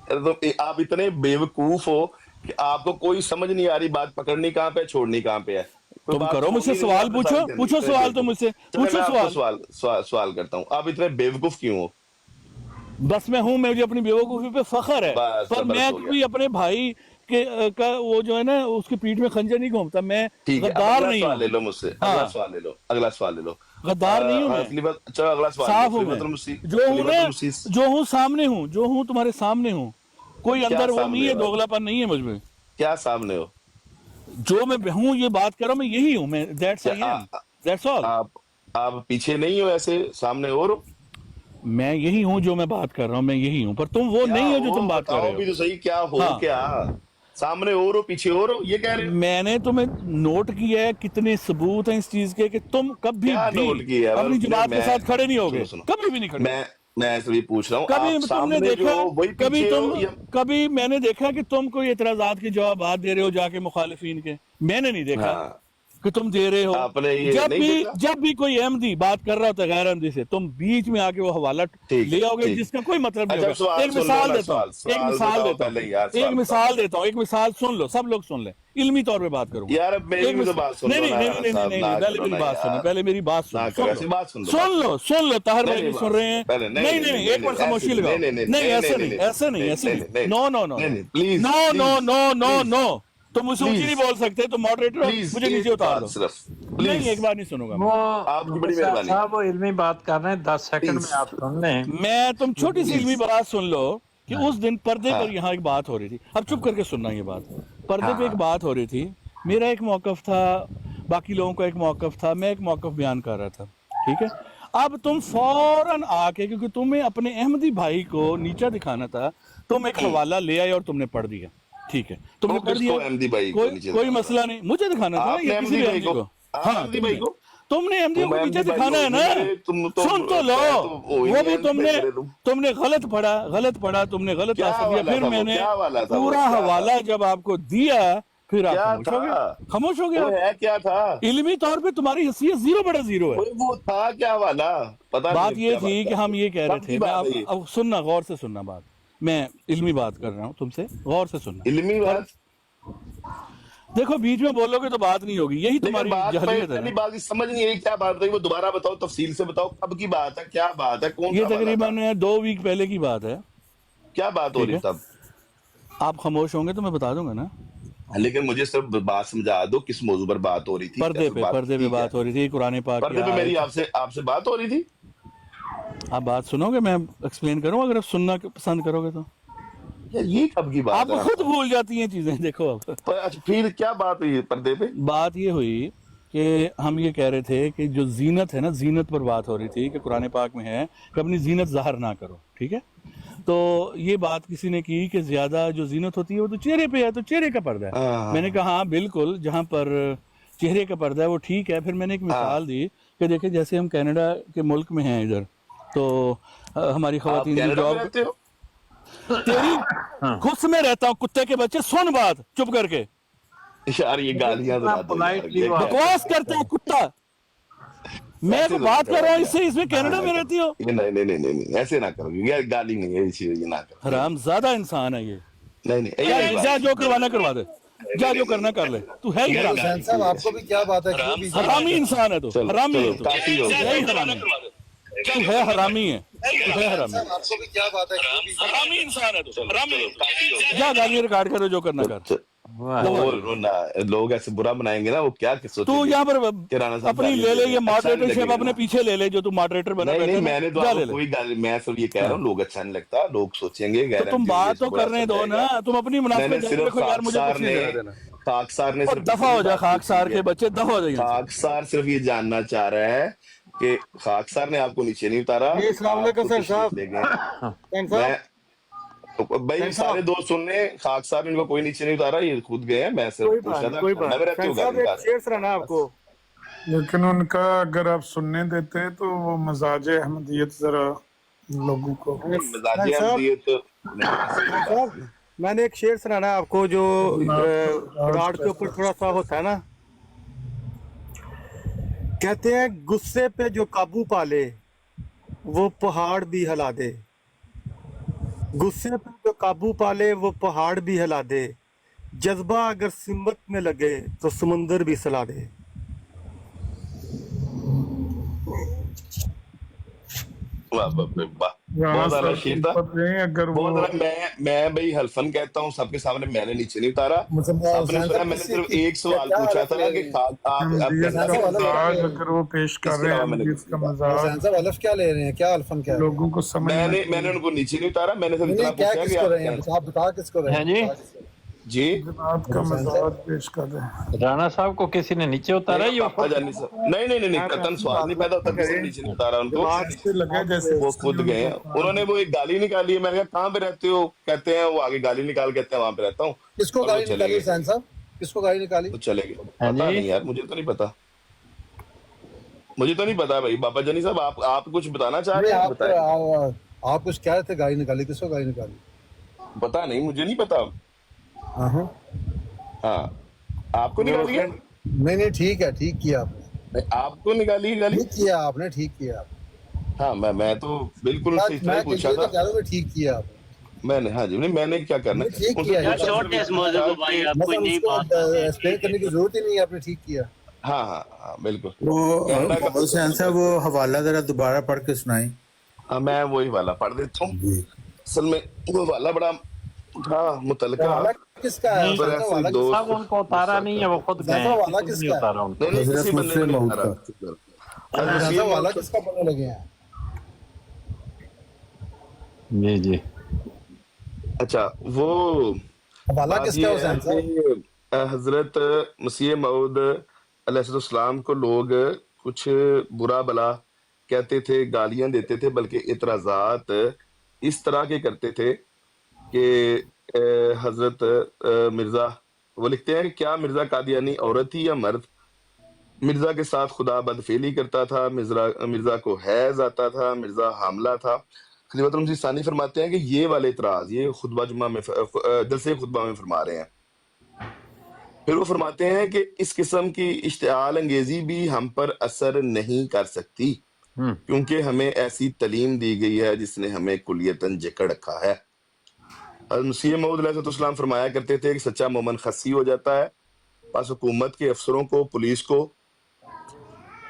तो आप इतने बेवकूफ हो कि आपको कोई समझ नहीं आ रही, बात पकड़नी कहाँ पे, छोड़नी कहाँ पे है। तुम करो मुझसे सवाल, पूछो सवाल, तुम मुझसे पूछो सवाल करता हूँ, आप इतने बेवकूफ क्यों हो? बस मैं हूँ, मुझे अपनी बेवकूफी पे फख्र है, पर मैं भी अपने भाई का वो जो है ना उसकी पीठ में खंजर नहीं घूमता। मैं गद्दार नहीं हूँ। ले लो मुझसे, अगला सवाल ले लो। गद्दार नहीं हूँ मैं, चलो अगला सवाल, साफ हूँ मैं, जो हूँ सामने हूँ, जो हूँ तुम्हारे सामने हूँ, कोई अंदर वो नहीं है, दोगलापन नहीं है मुझ में। क्या सामने हो? जो मैं हूँ ये बात कर रहा हूँ, मैं यही हूँ, मैं दैट्स ऑल। आप पीछे नहीं हो, ऐसे सामने और हो। मैं यही हूँ जो मैं बात कर रहा हूँ, मैं यही हूँ, पर तुम वो नहीं हो जो तुम बात कर रहे हो। भी तो सही, क्या हो? क्या सामने और हो, पीछे और हो, ये कह रहे हो? मैंने तुम्हें नोट किया है, कितने सबूत हैं इस चीज के कि तुम कभी भी अपनी जमात के साथ खड़े नहीं होगे, कभी भी नहीं खड़े। मैं ऐसे भी पूछ रहा हूँ, कभी तुमने देखा, कभी मैंने देखा कि तुम कोई एतराजात के जवाब दे रहे हो जाके मुखालिफिन के? मैंने नहीं देखा। کہ تم دے رہے ہو. आपने ये नहीं देखा? جب بھی کوئی احمدی بات کر رہا ہوتا ہے غیر احمدی سے، تم بیچ میں آ کے وہ حوالہ ٹھیک ہے، لے آؤ گے ٹھیک۔ جس کا کوئی مطلب نہیں اچھا، ہوگا. سوال ایک سن لو مثال نا، دیتا ہوں، سوال ایک مثال بتاؤ دیتا پہلے ہوں، یار، ایک سوال مثال دیتا ہوں، ایک مثال سن لو، سب لوگ سن لیں، علمی طور پہ بات کروں گا. یار اب میری بھی تو بات سن نہیں لو نہیں نا نہیں رانا نہیں صاحب، نہیں نہ پہلے کرو میری نا بات سنیں، یار، پہلے میری بات نہ سنیں. کرو، ایسی بات سن لو، سن لو طاہر نہیں بھائی نہیں بھی سن رہے ہیں. پہلے نہیں نہیں ایک بار خاموشی لگاؤ. نہیں ایسے نہیں ایسے نہیں ایسے نہیں. نو نو نو پلیز نو نو نو نو نو. تم مجھ سے اونچی نہیں بول سکتے، تم ماڈریٹر ہو، پلیز مجھے نیچے ایک اتار دو. بات صرف، نہیں پلیز ایک بار نہیں سنوں گا وہ آپ کی بڑی مفتی مہربانی، صاحب وہ علمی بات کر رہے ہیں، 10 سیکنڈ میں پلیز آپ سن لیں. میں تم چھوٹی سی علمی پلیز، بات سن لو کہ اس دن پردے ہاں پر یہاں ایک بات ہو رہی تھی. اب چپ کر کے سننا یہ بات. پردے ہاں پہ ایک بات ہو رہی تھی، میرا ایک موقف تھا، باقی لوگوں کا ایک موقف تھا، میں ایک موقف بیان کر رہا تھا. ٹھیک ہے. اب تم فوراً آ کے، کیونکہ تمہیں اپنے احمدی بھائی کو نیچا دکھانا تھا، تم ایک حوالہ لے آئے اور تم نے پڑھ دیا. ٹھیک ہے، تم نے وہ پڑھ کس دیا، کو احمدی بھائی کو نیچے کوئی دکھانا تھا؟ مسئلہ نہیں، مجھے دکھانا تھا آپ یا نے کسی احمدی بھی بھائی احمدی کو. آپ ہاں احمدی بھائی کو، تم نے احمدیوں تم کو نیچے احمدی بھائی دکھانا ہو ہے ہی نا. نہیں میرے، تم تو سن تو لو، میں تو ہو ہی وہ نہیں بھی احمدی بھائی میرے، تم نے غلط پڑھا، تم نے غلط کیا آنسر دیا. والا پھر تھا میں وہ، نے کیا والا تھا وہ، پورا کیا تھا، حوالہ جب آپ کو دیا، پھر آپ کیا خاموش ہو گئے. تھا خاموش ہو گئے وہ، آپ. ہے کیا تھا علمی طور پہ تمہاری حیثیت زیرو بڑا زیرو ہے. وہ تھا کیا والا، پتا بات نہیں یہ کیا بات تھی کہ ہم یہ کہہ رہے کب کی تھے، میں بات ہے یہ اب سننا، غور سے سننا بات. میں علمی بات کر رہا ہوں تم سے، غور سے سننا. علمی بات؟ دیکھو بیچ میں بولو گے تو بات نہیں ہوگی، یہی لیکن تمہاری بات جہلیت ہے نا. پہلی بات سمجھ نہیں آئی، کیا بات بتائی وہ دوبارہ بتاؤ، تفصیل سے بتاؤ، کب کی بات ہے، کیا بات ہے، کون یہ سا والا تھا، تقریباً 2 ویک پہلے کی بات ہے. کیا بات ہو ٹھیک رہی ہے، تب؟ آپ خاموش ہوں گے تو میں بتا دوں گا نا. لیکن مجھے صرف بات سمجھا دو، کس موضوع پر بات ہو رہی تھی، پردے کیسے پہ بات پردے پہ کی، کیا بات ہو رہی تھی، قرآن پاک کی پردے پہ میری آیت. آپ سے بات ہو رہی تھی؟ آپ بات سنو گے، میں ایکسپلین کروں اگر آپ سننا پسند کرو گے تو. یار یہ کب کی بات آپ ہے رانا خود صاحب؟ بھول جاتی ہیں چیزیں. دیکھو اب اچھا پھر کیا بات ہوئی پردے پہ؟ بات یہ ہوئی کہ ہم یہ کہہ رہے تھے کہ جو زینت ہے نا، زینت پر بات ہو رہی تھی کہ قرآن پاک میں ہے کہ اپنی زینت ظاہر نہ کرو. ٹھیک ہے، تو یہ بات کسی نے کی کہ زیادہ جو زینت ہوتی ہے وہ تو چہرے پہ ہے، تو چہرے کا پردہ ہے. میں نے کہا ہاں بالکل، جہاں پر چہرے کا پردہ ہے وہ ٹھیک ہے. پھر میں نے ایک ہاں، مثال دی کہ دیکھیں جیسے ہم کینیڈا کے ملک میں ہیں ادھر، تو ہماری آپ خواتین کی کینیڈا میں جاب. رہتے ہو؟ تیری خود میں رہتا ہوں، کتے کے بچے، سن بات چپ کر کے. یار یہ گالیاں تو جتنا نہ دو یار، politely یہ وہ کیا بکواس کرتا ہے کتا. میں ایسے کو تو نہ بات کرو کر رہا ہوں یار، اس سے، اس میں ایسے کینیڈا نہ میں کرو رہتی ہو. یہ، نہیں نہیں نہیں نہیں ایسے نہ کرو یہ گالی نہیں ہے، یہ نہ کرو، نہیں حرام زیادہ انسان ہے یہ. نہیں نہیں یہی بات جا نہیں، جو کروانا کروا دے، جا جو کرنا کر لے. تو ہے ہی نہیں حرامی، نہیں صاحب آپ کو بھی کیا بات ہے کیوں بھی حرامی انسان ہے تو، چلو حرامی ہے چلو تو، کافی ہو ہے گیا، ہی حرامی. تو ہے حرامی ہے، تو ہے حرامی. آپ کو بھی کیا بات ہے کیوں بھی حرامی انسان ہے تو، حرامی ہے تو. کافی ہو گیا. جا گالی ریکارڈ کرو، جو کرنا کر. وہ لوگ ایسے برا بنائیں گے نا، وہ کیا سوچیں تو گے یہاں پر کہ رانا صاحب اپنی گالی لے دے لے، رہے یہ ہیں، اچھا نہیں ماڈریٹرشپ لگے گا اپنے نا. پیچھے لے لے جو تو ماڈریٹر بنا نہیں بیٹھے نہیں نا، میں نے تو جا آپ کو لے لے. کوئی گالی، میں صرف یہ کہہ رہا ہاں ہوں لوگ اچھا نہیں لگتا، لوگ سوچیں گے تو غیر تم احمدی بات اس کو تو برا کرنے دو سمجھائے نا، گا. تم اپنی میں نے منافقت جاری صرف رکھو یار، مجھے کچھ نہیں لینا دینا. خاکسار نے اور صرف دفع اتنی ہو جا بات خاکسار پوچھی ہے، کے بچے، دفع ہو جائیں یہاں سے. خاکسار صرف یہ جاننا چاہ رہا ہے کہ خاکسار نے آپ کو نیچے نہیں اتارا، جی السلام آپ علیکم کو سین تشریف صاحب. لے گئے. سین میں صاحب، بھائی سین صاحب سارے دوست سن لیں، خاکسار نے ان کو کوئی نیچے نہیں اتارا، یہ خود گئے ہیں. میں صرف کوئی پوچھ بات رہا نہیں، تھا کوئی کینیڈا بات میں نہیں. رہتے سین ہو، صاحب گالی ایک نکال رہے شعر سنانا ہے آپ بس. کو. لیکن ان کا اگر آپ سننے دیتے تو وہ مزاج احمدیت ذرا لوگوں کو. مزاج سین صاحب، احمدیت نہیں، ایسی کوئی سین بات صاحب نہیں. میں نے ایک شعر سنانا ہے آپ کو جو آپ کا مزاج راڈ کے اوپر کیسا تھوڑا سا ہوتا ہے نا. کہتے ہیں غصے پہ جو قابو پالے وہ پہاڑ بھی ہلا دے. غصے پہ جو قابو پالے وہ پہاڑ بھی ہلا دے. جذبہ اگر سمت میں لگے تو سمندر بھی سلا دے. واہ واہ واہ واہ، رانا بہت اعلیٰ صاحب شعر کی تھا، بات رہے ہیں اگر بہت وہ اعلیٰ. میں بھائی حلفن کہتا ہوں سب کے سامنے، میں نے نیچے نہیں اتارا. آپ نے حسین سنا صاحب میں نے صرف ایک سوال کیا پوچھا حلف تھا لے کہ رہے ہیں؟ آپ احمدیت کینیڈا حسین کا میں صاحب رہتے حلف ہیں، کیا مزاج لے رہے اگر ہیں؟ وہ پیش کر اس کے رہے ہیں، علاوہ میں نے کچھ احمدیت کا نہیں کہا. مزاج حسین صاحب حلف کیا لے رہے ہیں؟ کیا حلفن کیا رہے ہیں؟ لوگوں کو سمجھنا میں نے چاہیے. ان کو نیچے نہیں اتارا، میں نے صرف نہیں اتنا نہیں، کیا پوچھا کس کہ کو آپ رہے ہیں؟ آپ بتا کس کو رہے ہیں ہیں؟ جی؟ بتا کس کو رہے جی جناب کا ہیں؟ حسین صاحب مزاج پیش کر رہے ہیں. رانا صاحب کو کسی نے نیچے اتارا نہیں یہ پاپا اوپر؟ جانی صاحب، نہیں نہیں نہیں آپ قطن ایسی سوال بات نہیں نہ پیدا ہوتا، کسی نے کریں، نیچے نہیں اتارا ان کو، دماغ سے لگا جیسے وہ کسی نے خود ان گئے کو ہیں. اتار انہوں نے وہ دیا. ایک گالی نکالی ہے، میں نے کہا کہاں پہ رہتے ہو، کہتے ہیں وہ آگے گالی نکال کہتے ہیں وہاں پہ رہتا ہوں، کس کو اور وہ گالی چلے نکالی گئے. حسین صاحب؟ کس کو گالی نکالی؟ وہ چلے گئے، ہاں پتا جی، نہیں یار، مجھے تو نہیں پتا، مجھے تو نہیں پتا بھائی. بابا جانی صاحب آپ کچھ بتانا چاہ رہے نہیں، ہیں، بتائیں. آپ کچھ کہہ رہے تھے، گالی نکالی، کس کو گالی نکالی؟ پتا نہیں، مجھے نہیں پتا. ہاں ہاں، ہاں آپ کو میرا نکالی ہے؟ فرینڈ نہیں ٹھیک ہے، ٹھیک کیا آپ نے، آپ کو نکالی گالی؟ ٹھیک کیا آپ نے، ٹھیک کیا آپ نے، ہاں میں تو بالکل اتنا ہی میں پوچھا یہ تھا تو کہہ رہا ہوں کہ ٹھیک کیا آپ نے، میں نے. ہاں جی نہیں میں نے کیا کرنا نہیں ٹھیک ان سے کیا پوچھا چھوڑتے اس موضوع کو بھائی، آپ کوئی مطلب نئی اس کو بات کرتے ہیں. ایکسپلین کرنے کی ضرورت ہی نہیں ہے، آپ نے ٹھیک کیا. ہاں بالکل. وہ کینیڈا کا حسین صاحب وہ حوالہ ذرا دوبارہ پڑھ کے سنائیں. ہاں میں وہی والا پڑھ دیتا ہوں. جی اصل میں وہ والا بڑا تھا متعلقہ حوالہ کس کا ہے نہیں پر حسین صاحب، ایسے حوالہ کس دوست صاحب ان کو اتارا نہیں ہے، وہ خود حسین گئے صاحب ہیں، حوالہ کسی کو کس نہیں کا ہے؟ اتارا ان کو. نہیں حضرت کسی بندے کو مسلم نہیں موعود آ کا. رہا. حسین صاحب حوالہ مسیح کس کا پڑھنے لگے ہیں؟ جی جی اچھا وہ حوالہ بات کس کا یہ ہے ہے حسین صاحب؟ کہ حضرت مسیح موعود علیہ السلام کو لوگ کچھ برا بلا کہتے تھے، گالیاں دیتے تھے، بلکہ اعتراضات اس طرح کے کرتے تھے کہ حضرت مرزا، وہ لکھتے ہیں کہ کیا مرزا قادیانی عورت تھی یا مرد؟ مرزا کے ساتھ خدا بدفعلی کرتا تھا، مرزا کو حیض آتا تھا، مرزا حاملہ تھا. خلیفۃ المسیح ثانی فرماتے ہیں کہ یہ والے اعتراض یہ خطبہ جمعہ میں جلسے خطبہ میں فرما رہے ہیں. پھر وہ فرماتے ہیں کہ اس قسم کی اشتعال انگیزی بھی ہم پر اثر نہیں کر سکتی، کیونکہ ہمیں ایسی تعلیم دی گئی ہے جس نے ہمیں کلیتاً جکڑ رکھا ہے. مسیح موعود علیہ السلام فرمایا کرتے تھے کہ سچا مومن خسی ہو جاتا ہے، پس حکومت کے افسروں کو، پولیس کو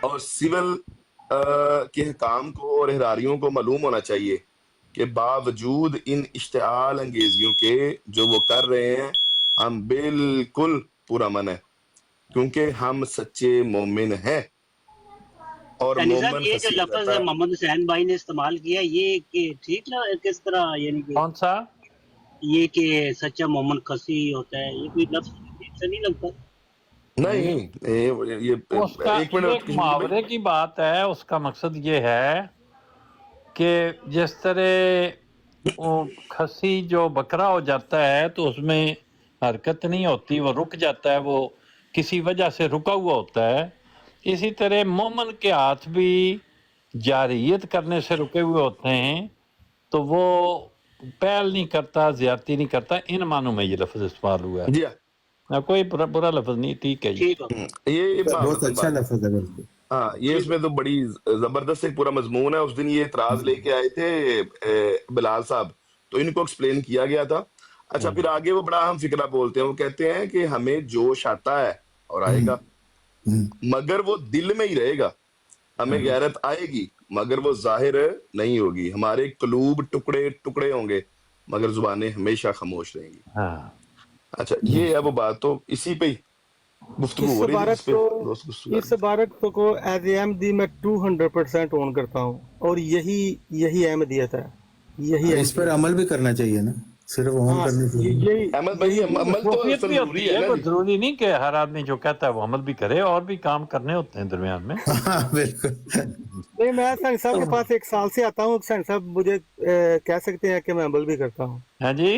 اور سول کے حکام کو اور احراریوں کو معلوم ہونا چاہیے کہ باوجود ان اشتعال انگیزیوں کے جو وہ کر رہے ہیں ہم بالکل پورا من ہے، کیونکہ ہم سچے مومن ہیں اور یعنی صاحب مومن یہ جو خسی ہو لفظ جاتا ہے. محمد حسین بھائی نے استعمال کیا، یہ کہ ٹھیک نہ کس طرح، یعنی کہ کون سا؟ یہ کہ سچا مومن خسی ہوتا ہے، یہ کوئی لفظ ٹھیک سے نہیں لگتا. نہیں یہ اس کا ایک یہ منٹ ایک کشمیر بھائی. محاورے کی بات ہے. اس کا مقصد یہ ہے کہ جس طرح وہ کھسی جو بکرا ہو جاتا ہے تو اس میں حرکت نہیں ہوتی، وہ رک جاتا ہے، وہ کسی وجہ سے رکا ہوا ہوتا ہے. اسی طرح مومن کے ہاتھ بھی جارحیت کرنے سے رکے ہوئے ہوتے ہیں، تو وہ پہل نہیں کرتا، زیادتی نہیں کرتا. ان معنوں میں یہ لفظ استعمال ہوا جی ہے، کوئی برا لفظ نہیں. ٹھیک ہے جی. ٹھیک ہو یہ بہت محاورتاً اچھا بات ہے. لفظ ہے بالکل. ہاں یہ اس میں تو بڑی زبردست ایک پورا مضمون ہے. اس دن یہ اعتراض لے کے آئے تھے بلال صاحب، تو ان کو ایکسپلین کیا گیا تھا. اچھا پھر آگے وہ بڑا اہم فکرہ بولتے ہیں. وہ کہتے ہیں کہ ہمیں جوش آتا ہے اور آئے گا، مگر وہ دل میں ہی رہے گا. ہمیں غیرت آئے گی مگر وہ ظاہر نہیں ہوگی. ہمارے قلوب ٹکڑے ٹکڑے ہوں گے مگر زبانیں ہمیشہ خاموش رہیں گی. ہاں اچھا یہ ہے وہ بات. تو اسی پہ گفتگو ہو رہی تھی جس پہ دوست گفتگو کر اس عبارت کو ایز اے احمدی میں 200% اون کرتا ہوں، اور یہی احمدیت ہے. یہی اس پر عمل بھی کرنا چاہیے نا، صرف اون کرنے سے نہیں. یہی احمد بھائی عمل تو مصروفیت اصل بھی ضروری ہوتی ہے ہے، نا کوئی جی. ضروری نہیں کہ ہر آدمی جو کہتا ہے وہ عمل بھی کرے، اور بھی کام کرنے ہوتے ہیں درمیان میں. ہاں بالکل. نہیں، میں سین صاحب کے پاس 1 سال سے آتا ہوں. سین صاحب مجھے کہہ سکتے ہیں کہ میں عمل بھی کرتا ہوں. ہاں جی.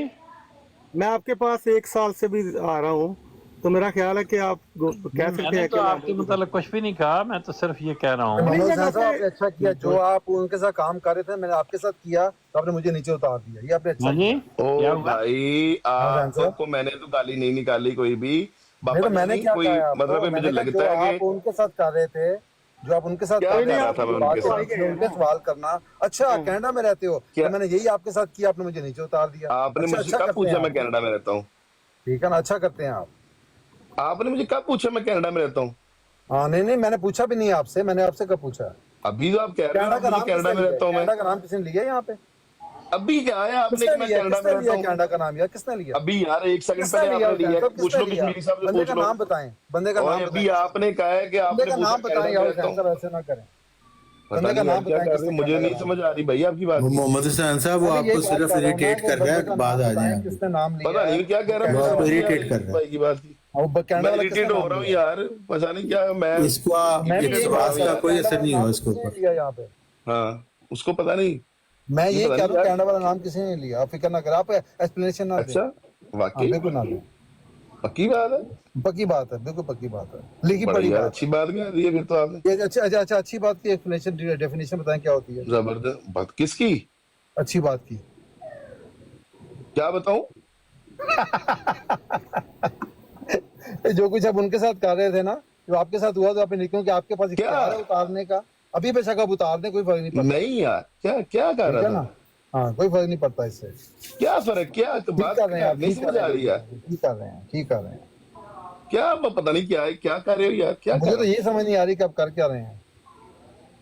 میں آپ کے پاس 1 سال سے بھی آ رہا ہوں، تو میرا خیال ہے کہ آپ کہہ میں سکتے نے ہیں تو کہ میں آپ کے متعلق کچھ بھی نہیں کہا، میں تو صرف یہ کہہ رہا ہوں. محمد حسین صاحب آپ نے اچھا کیا، جو آپ ان کے ساتھ کام کر رہے تھے میں نے آپ کے ساتھ کیا، تو آپ نے مجھے نیچے اتار دیا. یہ آپ نے اچھا ہاں جی. کیا. کیا او ہوا؟ بھائی حسین آپ صاحب کو میں نے تو گالی نہیں نکالی کوئی بھی. نہیں باپا تو میں نے جانی کیا کوئی کہا ہے آپ مطلب کو، ہے میں مجھے نے کہا لگتا جو ہے آپ کہ ان کے ساتھ کر رہے تھے، جو آپ ان کے ساتھ کیا کر کہہ رہے رہا تھے، تھا میں ان بات کے کو ساتھ. ان کے سوال کرنا. اچھا کینیڈا میں رہتے ہو کیا تو میں نے یہی آپ کے ساتھ کیا، آپ نے مجھے نیچے اتار دیا. آپ نے مجھ سے اچھا کب کرتے ہیں پوچھا میں آپ، کینیڈا میں رہتا ہوں؟ ٹھیک ہے نا، اچھا کرتے ہیں آپ. آپ نے مجھے کب پوچھا میں کینیڈا میں رہتا ہوں؟ ہاں نہیں میں نے پوچھا بھی نہیں آپ سے. میں نے آپ سے کب پوچھا؟ ابھی تو آپ کہہ رہے ہو کینیڈا نا کا مجھے نام کس کینیڈا نے میں لیا؟ رہتا ہوں میں. کینیڈا کا نام کس نے لیا یہاں پہ؟ ابھی کیا ہے آپ کس نے نے کہ میں لیا؟ کینیڈا کس میں نے رہتا لیا ہوں؟ کینیڈا کا نام یار؟ کس نے لیا؟ ابھی یار 1 سیکنڈ کس نے پہلے آپ لیا نے لیا. کس پوچھ نے لو لیا؟ کشمیری صاحب سے بندے پوچھ کا لو. نام بتائیں، بندے کا اور نام ابھی بتائیں. آپ نے کہا ہے کہ آپ بندے نے کا پوچھا نام کینیڈا بتائیں میں یار رہتا حسین ہوں. صاحب، ایسے نہ کریں. پتہ بندے کا نہیں یار نام کیا بتائیں کر کس رہے نے ہو، مجھے کینیڈا کا نہیں نام سمجھ لیا. آ رہی بھائی آپ کی بات. وہ محمد حسین صاحب وہ میں آپ بھی کو یہی بات صرف کر رہا ہوں نا اریٹیٹ کہ کر رہا بندے ہے، کا بعد نام آ جائیں بتائیں آپ. کس نے نام لیا پتہ ہے نہیں کیا کہہ رہا ہے، کینیڈا وہ مجھے آپ کو سمجھ والا. نہیں آ اریٹیٹ رہی کر رہا بھائی کی بات کی. اور کینیڈا میں والا کس نے اریٹیٹ ہو نام رہا ہوں لیا ہے؟ یار، پتہ نہیں کیا میں اس کو میں بھی اس یہی irritate ہو رہا بات ہوں بات کر کا رہا یار. ہوں، کوئی کینیڈا اثر والا نہیں ہوا نام اس کے کس نے اوپر. لیا یہاں پہ؟ ہاں اس کو پتہ نہیں. میں یہ یہی پتہ کہہ نہیں رہا ہوں یار. کینیڈا والا نام کسی نے لیا. آپ فکر نہ کریں، آپ ایکسپلینیشن نہ دیں. اچھا ہاں واقعی بالکل نہ دیں. پکی بات ہے. پکی بات ہے، بالکل پکی بات ہے، لکھی بڑی پڑی یار بات اچھی بات کہہ دی ہے پھر تو آپ نے. ہے. یہ اچھا اچھی بات کی ایکسپلینیشن ڈیفینیشن بتائیں کیا ہوتی ہے زبردست بات کس کی؟ اچھی بات کی؟ کیا بتاؤں؟ जो कुछ आप उनके साथ कर रहे थे ना, जो आपके साथ हुआ, तो आपने नहीं, क्योंकि आपके पास इख्तियार है उतारने का, अभी बेशक आप उतार दें, कोई फर्क नहीं पड़ता। नहीं यार, क्या क्या कर ठीक रहा है था? ना? हाँ, कोई फर्क नहीं पड़ता इससे। क्या फर्क, क्या ठीक बात कर रहे हैं आप, नहीं ठीक कर समझ आ रहे रही है? हैं, ठीक कर रहे हैं, ठीक कर रहे हैं। क्या पता नहीं क्या है, क्या कर रहे हो यार, क्या मुझे कर तो ये समझ नहीं आ रही कि आप कर क्या रहे हैं।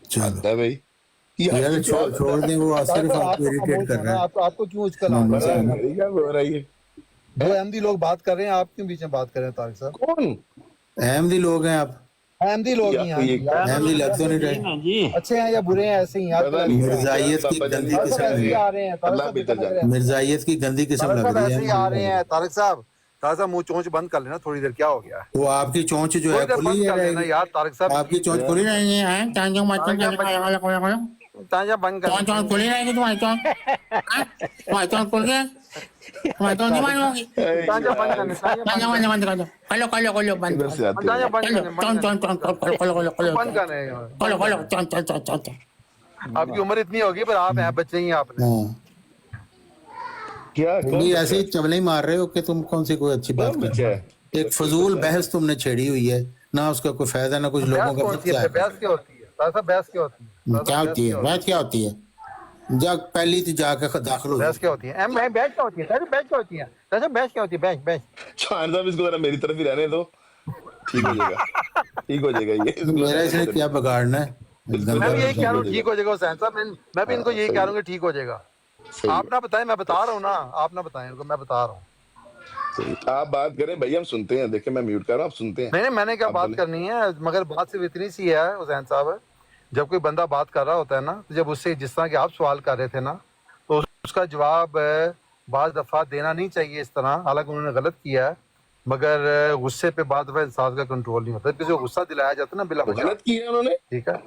चलो है भाई? यार छोड़ दें, वो सिर्फ आपको इरिटेट कर रहा है। आपको क्यों उछकल आ मोहम्मद रहा है? साहब। मेरी क्या हो रही है? दो अहमदी लोग बात कर रहे हैं, आप क्यों बीच में बात कर रहे हैं तारिक साहब? कौन? अहमदी लोग हैं आप, अहमदी लोग ही हैं ये- अहमदी लग तो नहीं रहे। جی अच्छे हैं या बुरे हैं, ऐसे ही यार। पता नहीं। मिर्जाइयत की गंदी तारिक किस्म साहब लग रही ऐसे ही है, आ रहे हैं तारिक अल्लाह साहब, बेहतर लग रहे जाने। हैं। मिर्जाइयत की गंदी किस्म तारिक लग साहब रही ऐसे ही आ रहे है। हैं। तारिक साहब मुंह चोंच बंद कर लेना थोड़ी देर, क्या हो गया? वो आपकी चोंच जो है थोड़ी देर खुली बंद है कर लेना रहेगी, यार तारिक साहब। आपकी चोंच खुली रहेगी हैं? चांचो माचो ताजा बंद कर चोंच चोंच खुली रहेगी तुम्हारी चोंच, तुम्हारी चोंच खुल गया, तुम्हारी चोंच नहीं बंद होगी। ताजा बंद करने, ताजा बंद बंद कर दो, खोलो बंद, इधर से आते ताजा हैं। बंद खोलो करने, चोंच चोंच चोंच खोलो बंद कर रहे हैं। खोलो चोंच चोंच चोंच चोंच। आपकी उम्र इतनी होगी, पर आप हैं, बच्चे ही हैं आपने। हाँ क्या तुम ऐसे ही चबले ही मार रहे हो कि तुम कौन सी कोई अच्छी बात कर रहे हो। एक फजूल बहस तुमने छेड़ी हुई है, ना उसका कोई फायदा ना कुछ लोगों बहस का कौन सी है? मसला बहस क्या होती है? ताजा साहब बहस क्या होती है? क्या होती है, बात क्या होती है? जब पहली तो जाकर दाखिल हो बहस क्या होती है? बहस क्या होती है? ताजा बहस क्या होती है? ताजा बहस क्या होती है? बहस चांद साहब इसको जरा मेरी तरफ ही रहने दो, ठीक हो जाएगा, ठीक हो जाएगा ये। मेरा इसने क्या बिगाड़ना है? मैं भी यही कह रहा हूँ, ठीक हो जाएगा हुसैन साहब। मैं भी इनको यही कह रहा हूँ कि ठीक हो जाएगा। आप ना बताएं, मैं बता रहा हूँ ना, आप ना बताएं इनको, मैं बता रहा हूँ। सही। आप बात करें भैया, हम सुनते हैं। देखिए मैं म्यूट कर रहा हूँ, आप सुनते हैं। नहीं, मैंने क्या आप बात बोलें। करनी है, मगर बात सिर्फ इतनी सी है हुसैन साहब, जब कोई बंदा बात कर रहा होता है ना, तो जब उससे जिस तरह के आप सवाल कर रहे थे ना, तो उसका जवाब बाज दफा देना नहीं चाहिए इस तरह। हालांकि उन्होंने गलत किया है, मगर गुस्से पे बात दफा इंसान का कंट्रोल नहीं होता, किसी को गुस्सा दिलाया जाता है ना बिला तो वजह। गलत किया उन्होंने, ठीक है,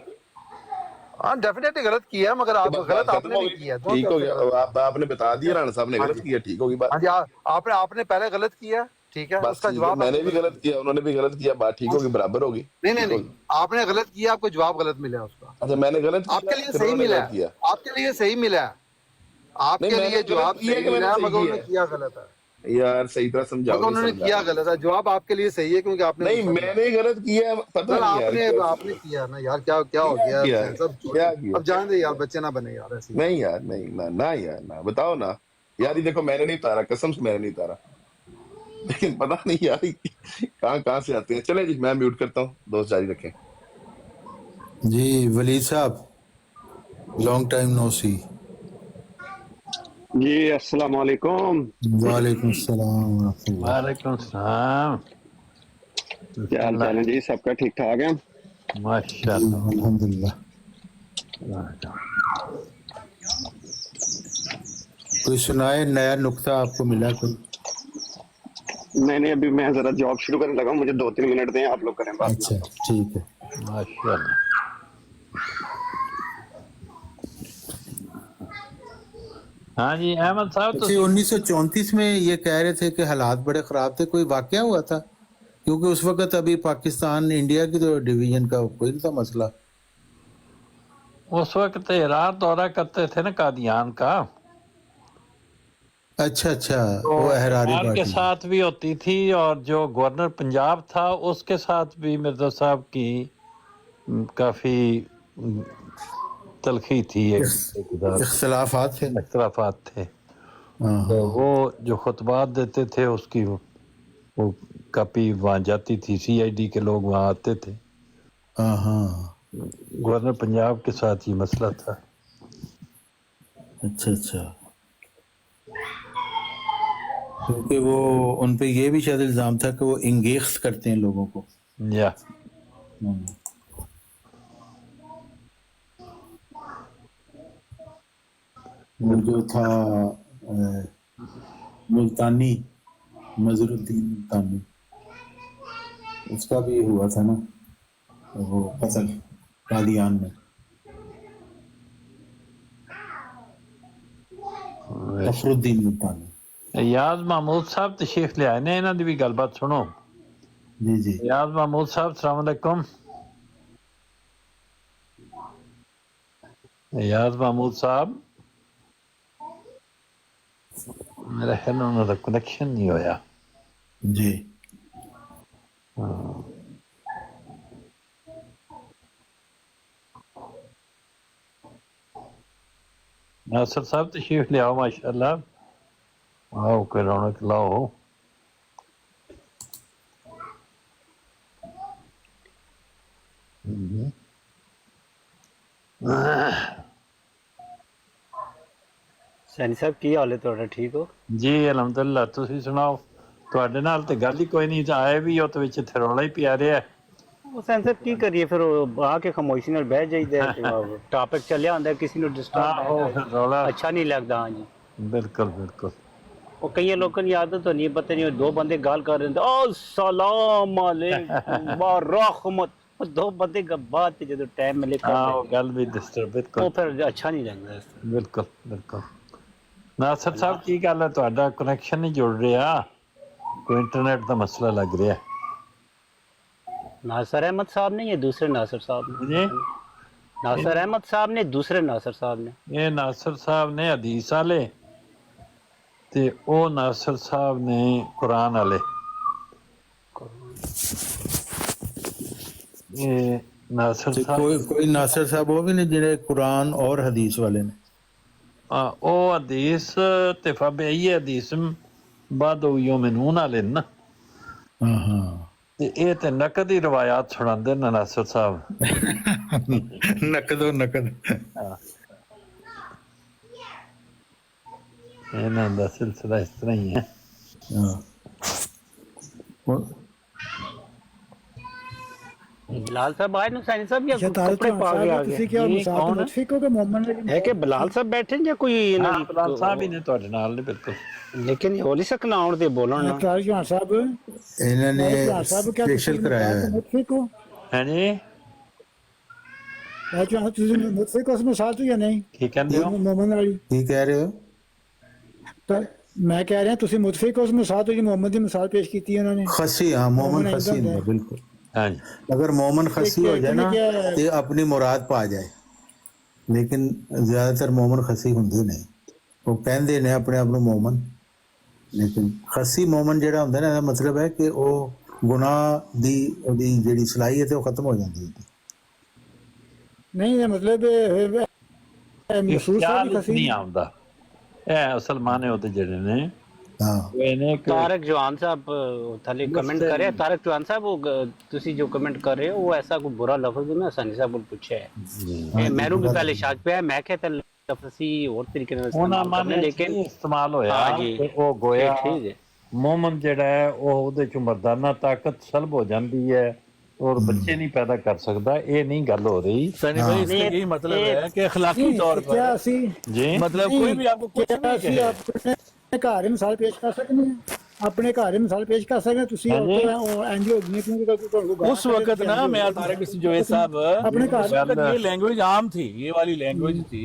हाँ डेफिनेटली गलत किया है, मगर आप बस गलत बात आपने खत्म हो भी गई, किया। ठीक हो गया। आपने बता दिया, राणा साहब ने गलत किया, ठीक होगी बात। हाँ जी, आपने पहले गलत किया, ठीक है, बस उसका ठीक है, जवाब मैंने भी गलत किया, उन्होंने भी गलत किया, बात ठीक होगी, बराबर होगी। नहीं, आपने गलत किया, आपको जवाब गलत मिला उसका। अच्छा, मैंने गलत किया, आपके लिए फिर सही उन्होंने मिला गलत किया। है, आपके लिए सही मिला है, आपके नहीं, मैंने लिए गलत जवाब किया सही कि मैंने मिला है, सही मगर उन्होंने किया किया गलत है। यार सही तरह समझाओ, मगर उन्होंने किया गलत है, जवाब आपके लिए सही है क्योंकि आपने नहीं, गुस्सा दिलाया। मैंने गलत किया, पता नहीं यार आपने किया ना यार, क्या क्या हो गया किया, हुसैन साहब? क्या किया? अब जान दे यार, बच्चे ना बने यार ऐसे। नहीं यार, नहीं ना यार, ना बताओ ना यार। ये देखो, मैंने नहीं उतारा, कसम से मैंने नहीं उतारा, लेकिन पता नहीं यार कहाँ से आते हैं। चले जी, मैं म्यूट करता हूँ, दोस्त जारी रखें। जी वलीद साहब, लॉन्ग टाइम नो सी। जी अस्सलाम वालेकुम। वालेकुम सलाम रहमतुल्लाह। वालेकुम सलाम। क्या हाल चाल है जी? सबका ठीक ठाक है? माशाल्लाह। अल्हम्दुलिल्लाह। कोई सुनाए, नया नुक्ता आपको मिला कोई? नहीं, अभी मैं जरा जॉब शुरू करने लगा हूं, मुझे 2-3 मिनट दें, आप लोग करें बात। अच्छा ठीक है। माशाल्लाह। हाँ जी अहमद साहब, तो 1934 में ये कह रहे थे कि हालात बड़े ख़राब थे, कोई वाक़या हुआ था? क्योंकि उस वक़्त अभी पाकिस्तान इंडिया की तो डिवीज़न का कोई नहीं था मसला। उस वक्त इराक दौरा करते थे ना कादियान का, अच्छा तो वो अहरारी इराक के पार्टी। साथ भी होती थी, और जो गवर्नर पंजाब था उसके साथ भी मिर्जा साहब की काफ़ी तलखी थी, इख्तलाफात थे। इख्तलाफात थे। हाँ, तो वो जो खुतबात देते थे उसकी वो कापी वहाँ जाती थी, CID के लोग वहाँ आते थे। हाँ, गवर्नर पंजाब के साथ ये मसला था। अच्छा। क्योंकि वो उन पे ये भी शायद इल्ज़ाम था कि वो इंगेज करते हैं लोगों को। या वो जो था मुल्तानी, मजरुद्दीन मुल्तानी, उसका भी हुआ था ना वो कत्ल कादियान में। फखरुद्दीन मुल्तानी। याज महमूद साहब तशरीफ ले आए ने, इन्हां दी भी गलबात सुनो। जी याज महमूद साहब अस्सलाम वालेकुम। याज महमूद साहब, मेरा ख्याल उन्होंने कनेक्शन नहीं होया। जी। नासिर साहब तशरीफ ले आओ माशाल्लाह आओ कोई रौनक लाओ सैनी साहब की हाल है ਤੁਹਾਡਾ ਠੀਕ ਹੋ ਜੀ ਅਲਹਮਦੁਲਿਲਾ ਤੁਸੀਂ ਸੁਣਾਓ ਤੁਹਾਡੇ ਨਾਲ ਤੇ ਗੱਲ ਹੀ ਕੋਈ ਨਹੀਂ ਆਏ ਵੀ ਉਹ ਤੇ ਵਿੱਚ ਇੱਥੇ ਰੌਲਾ ਹੀ ਪਿਆ ਰਿਹਾ ਉਹ ਸੈਨੀ ਸਾਹਿਬ ਕੀ ਕਰੀਏ ਫਿਰ ਆ ਕੇ ਖਾਮੋਸ਼ੀ ਨਾਲ ਬਹਿ ਜਾਈਦਾ ਟਾਪਿਕ ਚੱਲਿਆ ਹੁੰਦਾ ਕਿਸੇ ਨੂੰ ਡਿਸਟਰਬ ਰੌਲਾ ਅੱਛਾ ਨਹੀਂ ਲੱਗਦਾ ਹਾਂਜੀ ਬਿਲਕੁਲ ਬਿਲਕੁਲ ਉਹ ਕਈ ਲੋਕਾਂ ਦੀ ਆਦਤ ਨਹੀਂ ਪਤਾ ਨਹੀਂ ਦੋ ਬੰਦੇ ਗੱਲ ਕਰ ਰਹੇ ਹੁੰਦੇ ਓ ਸਲਾਮ ਅਲੈਕੁਮ ਵਾ ਰਹਿਮਤ ਦੋ ਬੰਦੇ ਬਾਤ ਤੇ ਜਦੋਂ ਟਾਈਮ ਮਿਲੇ ਹਾਂ ਉਹ ਗੱਲ ਵੀ ਡਿਸਟਰਬ ਬਿਲਕੁਲ ਉਹ ਫਿਰ ਅੱਛਾ ਨਹੀਂ ਲੱਗਦਾ ਬਿਲਕੁਲ ਬਿਲਕੁਲ ਨਾਸਰ ਸਾਹਿਬ ਕੀ ਗੱਲ ਹੈ ਤੁਹਾਡਾ ਕਨੈਕਸ਼ਨ ਨਹੀਂ ਜੁੜ ਰਿਹਾ ਕੋਈ ਇੰਟਰਨੈਟ ਦਾ ਮਸਲਾ ਲੱਗ ਰਿਹਾ नासिर अहमद साहब ने ये दूसरे नासिर साहब ने जी नासिर अहमद साहब ने दूसरे नासिर साहब ने ਇਹ ਨਾਸਰ ਸਾਹਿਬ ਨੇ ਹਦੀਸ ਵਾਲੇ ਤੇ ਉਹ ਨਾਸਰ ਸਾਹਿਬ ਨੇ ਕੁਰਾਨ ਵਾਲੇ ਇਹ ਨਾਸਰ ਸਾਹਿਬ कोई नासिर साहब वो भी नहीं जिन्हें कुरान और हदीस वाले ने ਉਹ ਹਦੀਸ ਤੇ ਫਬਈ ਹਦੀਸ ਬਾਦ ਉਹ ਮਨੂਨ ਵਾਲੇ ਨਾ हाँ हाँ ਤੇ ਇਹ ਤੇ ਨਕਦ ਹੀ ਰਵਾਇਤ ਸੁਣਾਉਂਦੇ ਨੇ ਨਾਸਰ ਸਾਹਿਬ नकदो नकद ਇਹਨਾਂ ਦਾ ਸਿਲਸਿਲਾ ਇਸ ਤਰ੍ਹਾਂ ਹੀ ਹੈ हाँ बिलाल साहब आए ना सैनी साहब या तारक कपड़े पा के आ ਤੁਸੀਂ गए ਕੀ जी, ਮੁਸਾਦ कौन है? ਮੁਤਫਿਕ ਹੋ ਕਿ ਮੁਹੰਮਦ है कि बिलाल साहब बैठे हैं या कोई ਹਾਂ ਬਲਾਲ ਸਾਹਿਬ ਹੀ ਨੇ ਤੁਹਾਡੇ ਨਾਲ ਨੇ ਬਿਲਕੁਲ लेकिन हो नहीं सकना और दे बोलो ना ਤਾਰਿਕ ਜਵਾਨ ਸਾਹਿਬ इन्होंने ਸਾਹਿਬ ਕਿਆ स्पेशल कराया है ਮੁਤਫਿਕ ਹੋ ਹਾਂਜੀ ਤਾਰਿਕ ਜਵਾਨ ਤੁਸੀਂ ਮੁਤਫਿਕ ਹੋ ਉਸ ਮੁਸਾਦ ਤੋਂ ਜਾਂ ਨਹੀਂ ਕੀ ਕਹਿੰਦੇ ਹੋ ਮੁਹੰਮਦ ਵਾਲੀ की कह रहे हो ਤਾਂ ਮੈਂ ਕਹਿ ਰਿਹਾ ਤੁਸੀਂ ਮੁਤਫਿਕ ਹੋ ਉਸ ਮੁਸਾਦ ਤੋਂ ਜੀ ਮੁਹੰਮਦ ਦੀ ਮਿਸਾਲ ਪੇਸ਼ ਕੀਤੀ ਉਹਨਾਂ ਨੇ खसी हाँ मोमन मोमन खसी एकदम ने है। बिल्कुल ਹਾਂਜੀ अगर मोमन खसी हो जाए ना क्या है? तो अपनी मुराद पा जाए लेकिन ज्यादातर मोमन खसी होंगे नहीं वो कहते ने अपने आप ਨੂੰ मोमन लेकिन खसी मोमन ਜਿਹੜਾ ਹੁੰਦਾ ਨਾ ਇਹਦਾ ਮਤਲਬ ਹੈ ਕਿ ਉਹ ਗੁਨਾਹ ਦੀ ਉਹਦੀ ਜਿਹੜੀ ਸਲਾਹੀਅਤ ਹੈ ਉਹ ਖਤਮ ਹੋ ਜਾਂਦੀ ਹੈ ਨਹੀਂ ਇਹ ਮਤਲਬ ਮਸੂਰ ਸਾਹਿਬ ਦੀ ਨਹੀਂ ਆਉਂਦਾ ਇਹ ਅਸਲ ਮਾਨੇ ਉਹਦੇ ਜਿਹੜੇ ਨੇ ਹਾਂ ਉਹ ਇਹਨੇ ਕਿ तारक जवान साहब थले कमेंट करे तारक जवान साहब वो तुसी जो कमेंट कर रहे हो वो ऐसा कोई बुरा लफ्ज ना सैनी साहब को पूछे है मैनू भी पहले शक पे है मैं कहता लफ्ज सी और तरीके ਨਾਲ ਉਹਨਾਂ इस्तेमाल करने ਮਾਨੇ लेकिन ਇਸਤੇਮਾਲ ਹੋਇਆ ਹਾਂ ਜੀ। ਤੇ ਉਹ ਗੋਇਆ ठीक है ਮੋਮਨ ਜਿਹੜਾ ਹੈ ਉਹ ਉਹਦੇ ਚ ਮਰਦਾਨਾ ਤਾਕਤ ਸਲਬ ਹੋ ਜਾਂਦੀ ਹੈ और बच्चे नहीं पैदा कर सकता ये नहीं गल हो रही सैनी भाई इसका यही मतलब है कि अखलाकी तौर पर क्या ਅਸੀਂ जी मतलब कोई भी आपको कुछ नहीं ਅਸੀਂ कहे ਆਪਣੇ ਘਰ ਮਿਸਾਲ ਪੇਸ਼ ਕਰ ਸਕਦੇ ਹਾਂ ਆਪਣੇ ਘਰ ਮਿਸਾਲ ਪੇਸ਼ ਕਰ ਸਕਦੇ ਹਾਂ ਤੁਸੀਂ ਐਨਜੀਓ ਨਹੀਂ ਕਿਉਂਕਿ ਤੁਹਾਨੂੰ उस वक्त ना मैं तारक जवेद साहब अपने उस वक्त ये लैंग्वेज आम थी ये वाली लैंग्वेज थी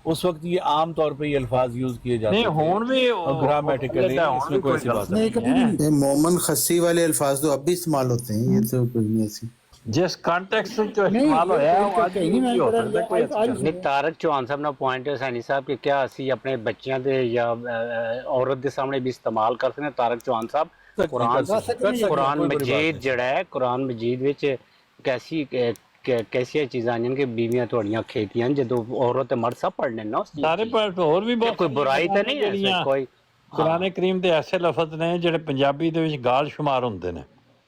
उस वक्त ये आम तौर पे ये अल्फाज यूज किए जाते नहीं थे होन भी और ग्रामेटिकली इसमें कोई ऐसी बात नहीं कभी नहीं ये मोमन खसी वाले अल्फाज तो अब भी इस्तेमाल होते हैं ये तो कोई नहीं ऐसी जिस कॉन्टेक्स्ट में जो इस्तेमाल होया है वो आज कहीं नहीं भी हो मैं सकता है कोई अच्छा ਨਹੀਂ ਤਾਰਕ ਚੌਹਾਨ ਸਾਹਿਬ ਦਾ ਪੁਆਇੰਟ ਹੈ ਸੈਣੀ ਸਾਹਿਬ ਕਿ ਕਿਆ ਅਸੀਂ ਆਪਣੇ ਬੱਚਿਆਂ ਦੇ ਜਾਂ ਔਰਤ ਦੇ ਸਾਹਮਣੇ ਵੀ ਇਸਤੇਮਾਲ ਕਰ ਸਕਦੇ ਹਾਂ ਤਾਰਕ ਚੌਹਾਨ ਸਾਹਿਬ ਕੁਰਾਨ ਮਜੀਦ ਜਿਹੜਾ ਹੈ ਕੁਰਾਨ ਮਜੀਦ ਵਿੱਚ ਕੈਸੀਆਂ ਚੀਜ਼ਾਂ ਆਈਆਂ ਕਿ ਬੀਵੀਆਂ ਤੁਹਾਡੀਆਂ ਖੇਤੀਆਂ ਜਦੋਂ ਔਰਤ ਤੇ ਮਰਦ ਸਭ ਪੜ੍ਹ ਲੈਣ ਨਾ ਉਸ ਚੀਜ਼ सारे पर और भी बहुत ਕੋਈ ਬੁਰਾਈ ਤਾਂ ਨਹੀਂ ਹੈ ਕੋਈ ਕੁਰਾਨ ਕਰੀਮ ਦੇ ਐਸੇ ਲਫ਼ਜ਼ ਨੇ ਜਿਹੜੇ ਪੰਜਾਬੀ ਦੇ ਵਿੱਚ ਗਾਲ ਸ਼ੁਮਾਰ ਹੁੰਦੇ ਨੇ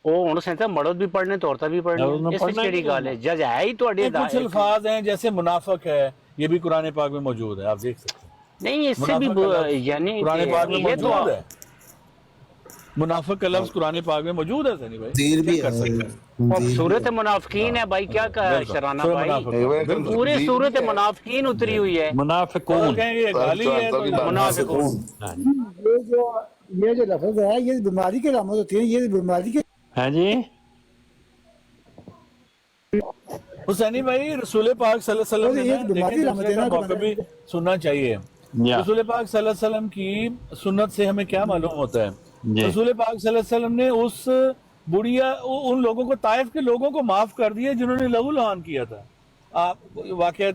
ਉਹ ਹੁਣ ਸੈਂਸਾ ਮਰਦ ਵੀ ਪੜ੍ਹਨੇ ਤੇ ਔਰਤਾਂ ਵੀ ਪੜ੍ਹਨੇ ਇਸ ਵਿੱਚ ਕਿਹੜੀ ਗੱਲ ਹੈ ਜਜ ਹੈ ਹੀ ਤੁਹਾਡੇ कुछ अल्फाज हैं जैसे मुनाफिक है ये भी कुरान पाक में मौजूद है आप देख सकते हैं नहीं इससे भी यानी कुरान पाक में ये तो मौजूद है मुनाफिक का लफ्ज कुरान पाक में मौजूद है सनी भाई तीर भी क्या कर है सकते हैं सूरत मुनाफिकीन है भाई क्या शराना भाई पूरी सूरत मुनाफिकीन उतरी हुई है मुनाफिकून कहेंगे ये गाली है तो मुनाफिकून ये जो लफ्ज है ये बीमारी की अलामत होती है ये बीमारी की है जी हुसैनी भाई रसूल पाक सल्लल्लाहु अलैहि ये वसल्लम बीमारी ने रहमत है का ना मौका भी सुनना चाहिए या रसूल पाक सल्लल्लाहु अलैहि वसल्लम की सुन्नत से हमें क्या मालूम होता है जी रसूल पाक सल्लल्लाहु अलैहि वसल्लम ने उस बुढ़िया उन लोगों को ताइफ के लोगों को माफ कर दिया जिन्होंने लहू लहान किया था आप वाकया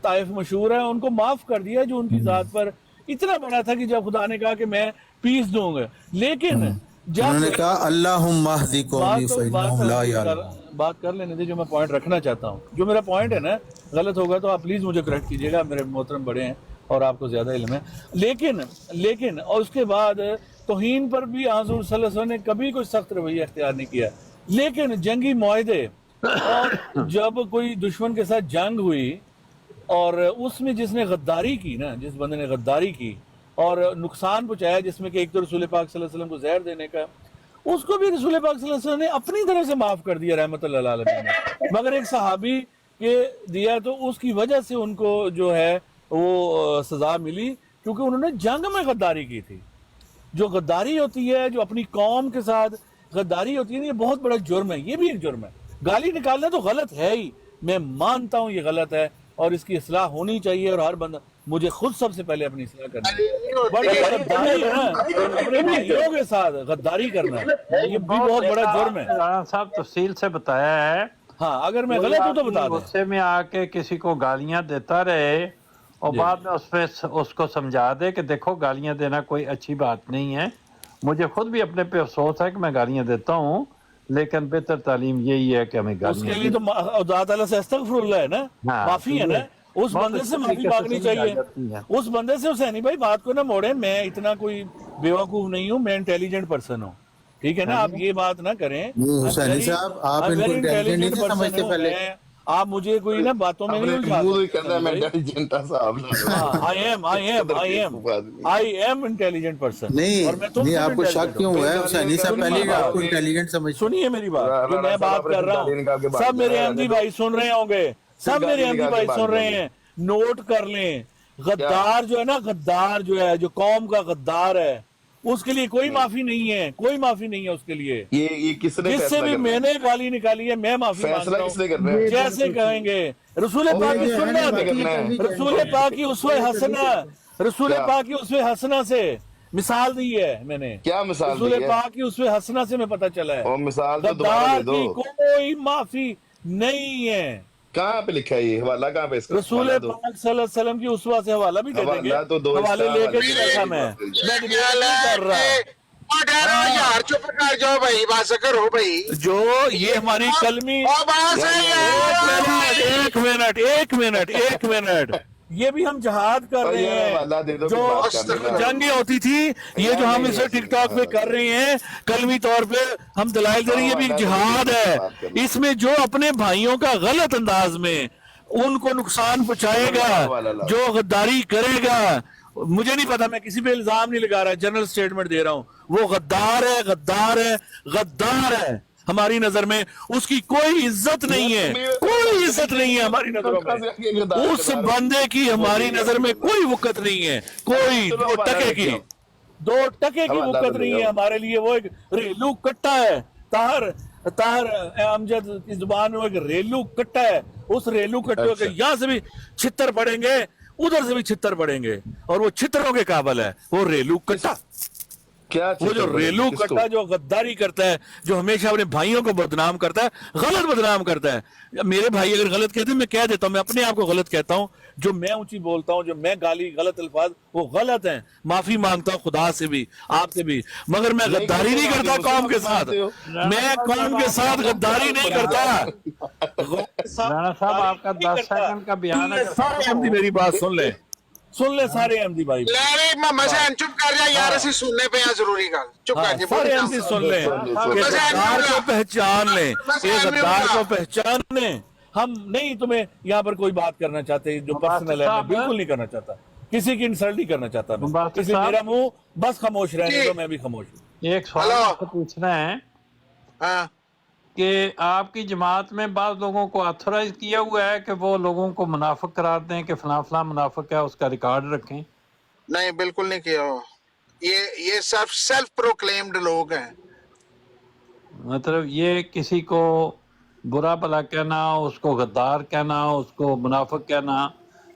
ताइफ मशहूर है उनको माफ कर दिया जो उनकी जात पर इतना बड़ा था कि जब खुदा ने कहा कि मैं पीस दूंगा लेकिन انہوں نے کہا اللہم اہدی قومی فإنہم لا یعلمون. بات کر لینے دے جو میں پوائنٹ رکھنا چاہتا ہوں. جو میرا پوائنٹ ہے نا غلط ہوگا تو آپ پلیز مجھے کریکٹ کیجیے گا, میرے محترم بڑے ہیں اور آپ کو زیادہ علم ہے. لیکن اور اس کے بعد توہین پر بھی حضور صلی اللہ علیہ وسلم نے کبھی کوئی سخت رویہ اختیار نہیں کیا. لیکن جنگی معاہدے اور جب کوئی دشمن کے ساتھ جنگ ہوئی اور اس میں جس نے غداری کی نا, جس بندے نے غداری کی اور نقصان پہنچایا, جس میں کہ ایک تو رسول پاک صلی اللہ علیہ وسلم کو زہر دینے کا, اس کو بھی رسول پاک صلی اللہ علیہ وسلم نے اپنی طرف سے معاف کر دیا رحمت اللہ العالمین نے. مگر ایک صحابی کے دیا تو اس کی وجہ سے ان کو جو ہے وہ سزا ملی کیونکہ انہوں نے جنگ میں غداری کی تھی. جو غداری ہوتی ہے, جو اپنی قوم کے ساتھ غداری ہوتی ہے, یہ بہت بڑا جرم ہے. یہ بھی ایک جرم ہے. گالی نکالنا تو غلط ہے ہی, میں مانتا ہوں یہ غلط ہے اور اس کی اصلاح ہونی چاہیے, اور ہر بندہ, مجھے خود سب سے پہلے اپنی اصلاح کرنا ہے. بٹ غداری ہے نا, اپنے بھائیوں کے ساتھ غداری کرنا ہے, یہ بھی بہت بڑا جرم ہے. رانا صاحب تفصیل سے بتایا ہے. ہاں اگر میں غلط ہوں تو بتا دیں. غصے میں آ کے کسی کو گالیاں دیتا رہے اور بعد میں اس کو سمجھا دے کہ دیکھو گالیاں دینا کوئی اچھی بات نہیں ہے. مجھے خود بھی اپنے پہ افسوس ہے کہ میں گالیاں دیتا ہوں, لیکن بہتر تعلیم یہی ہے کہ ہمیں اس گالیاں کے لیے تو اللہ تعالیٰ سے استغفر اللہ ہے نا, معافی ہے نا. اس بندے سے معافی مانگنی چاہیے. اس بندے سے حسینی بھائی بات کو نہ موڑے, میں اتنا کوئی بیوقوف نہیں ہوں, میں انٹیلیجنٹ پرسن ہوں, ٹھیک ہے نا. آپ یہ بات نہ کریں. حسینی صاحب آپ ان کو انٹیلیجنٹ نہیں سمجھتے پہلے. آپ مجھے کوئی نا باتوں میں نہیں آئی ایم انٹیلیجنٹ پرسن. نہیں آپ کو شک کیوں ہے حسینی صاحب, پہلے آپ کو انٹیلیجنٹ سمجھتے. سنیے میری بات, جو میں بات کر رہا ہوں سب میرے احمدی بھائی سن رہے ہوں گے, سب میرے احمدی بھائی سن رہے ہیں, نوٹ کر لیں. غدار جو ہے نا, غدار جو ہے, جو قوم کا غدار ہے, اس کے لیے کوئی معافی نہیں ہے, کوئی معافی نہیں ہے اس کے لیے. یہ کس نے جس سے بھی میں نے گالی نکالی ہے میں معافی مانگتا ہوں. جیسے کہیں گے رسول پاک کی سنت, رسول پاک کی اسوہ حسنہ, رسول پاک کی اسوہ حسنہ سے مثال دی ہے میں نے. کیا مثال دی ہے؟ رسول پاک کی اسوہ حسنہ سے میں پتہ چلا ہے. اور مثال تو دوبارہ غدار دے دو. کی کوئی معافی نہیں ہے. کہاں پہ لکھا ہے یہ حوالہ, کہاں پہ اس کا رسول پاک صلی اللہ علیہ وسلم کی اسوہ سے حوالہ بھی دے دیں گے. حوالے لے کے بھی بیٹھا میں ڈیبیٹ نہیں کر رہا. یار چپ کر جاؤ بھائی, بات کرو بھائی. جو یہ ہماری کلمی, ایک منٹ, یہ بھی ہم جہاد کر رہے ہیں. جو جنگیں ہوتی تھی, یہ جو ہم اسے ٹک ٹاک پہ کر رہے ہیں کلمی طور پہ ہم دلائل دے رہے ہیں, یہ بھی ایک جہاد ہے. اس میں جو اپنے بھائیوں کا غلط انداز میں ان کو نقصان پہنچائے گا, جو غداری کرے گا, مجھے نہیں پتا, میں کسی پہ الزام نہیں لگا رہا, جنرل سٹیٹمنٹ دے رہا ہوں, وہ غدار ہے, غدار ہے, غدار ہے. ہماری نظر میں اس کی کوئی عزت نہیں ہے, کوئی عزت نہیں ہے ہماری نظروں میں. اس بندے کی ہماری نظر میں کوئی وقت نہیں ہے, کوئی 2 ٹکے کی 2 ٹکے کی وقت نہیں ہے ہمارے لیے. وہ ایک ریلو کٹا ہے. طاہر امجد کی زبان میں ایک ریلو کٹا ہے. اس ریلو کٹے کے یہاں سے بھی چھتر پڑیں گے, ادھر سے بھی چھتر پڑیں گے, اور وہ چھتروں کے قابل ہے وہ ریلو کٹا. وہ جو ریلو کٹا جو غداری کرتا ہے, جو ہمیشہ اپنے بھائیوں کو بدنام کرتا ہے, غلط بدنام کرتا ہے. میرے بھائی اگر غلط کہتے ہیں میں کہہ دیتا ہوں, میں اپنے آپ کو غلط کہتا ہوں. جو میں اونچی بولتا ہوں, جو میں گالی غلط الفاظ, وہ غلط ہیں. معافی مانگتا ہوں خدا سے بھی, آپ سے بھی, مگر میں غداری نہیں کرتا قوم کے ساتھ. میں قوم کے ساتھ غداری نہیں کرتا. رانا صاحب آپ کا 10 سیکنڈ کا بیان ہے. سارے احمدی میری بات سن لے سارے احمدی بھائی. چپ کر جا یار, اسی سننے پہ ضروری گل. چپ کر جا, سارے احمدی سن لیں, کہ غدار کو پہچان لیں, یہ غدار کو پہچان لیں. ہم نہیں تمہیں یہاں پر کوئی بات کرنا چاہتے جو پرسنل ہے, میں بالکل نہیں کرنا چاہتا, کسی کی انسلٹ نہیں کرنا چاہتا میں, اس لیے میرا منہ بس خاموش رہنے دو, میں بھی خاموش ہوں. ایک سوال آپ کو پوچھنا ہے کہ آپ کی جماعت میں بعض لوگوں کو آتھورائز کیا ہوا ہے کہ وہ لوگوں کو منافق قرار دیں کہ فلاں فلاں منافق ہے, اس کا ریکارڈ رکھیں؟ نہیں, بالکل نہیں کیا. یہ سب سیلف پروکلیمڈ لوگ ہیں. مطلب یہ کسی کو برا بھلا کہنا, اس کو غدار کہنا, اس کو منافق کہنا,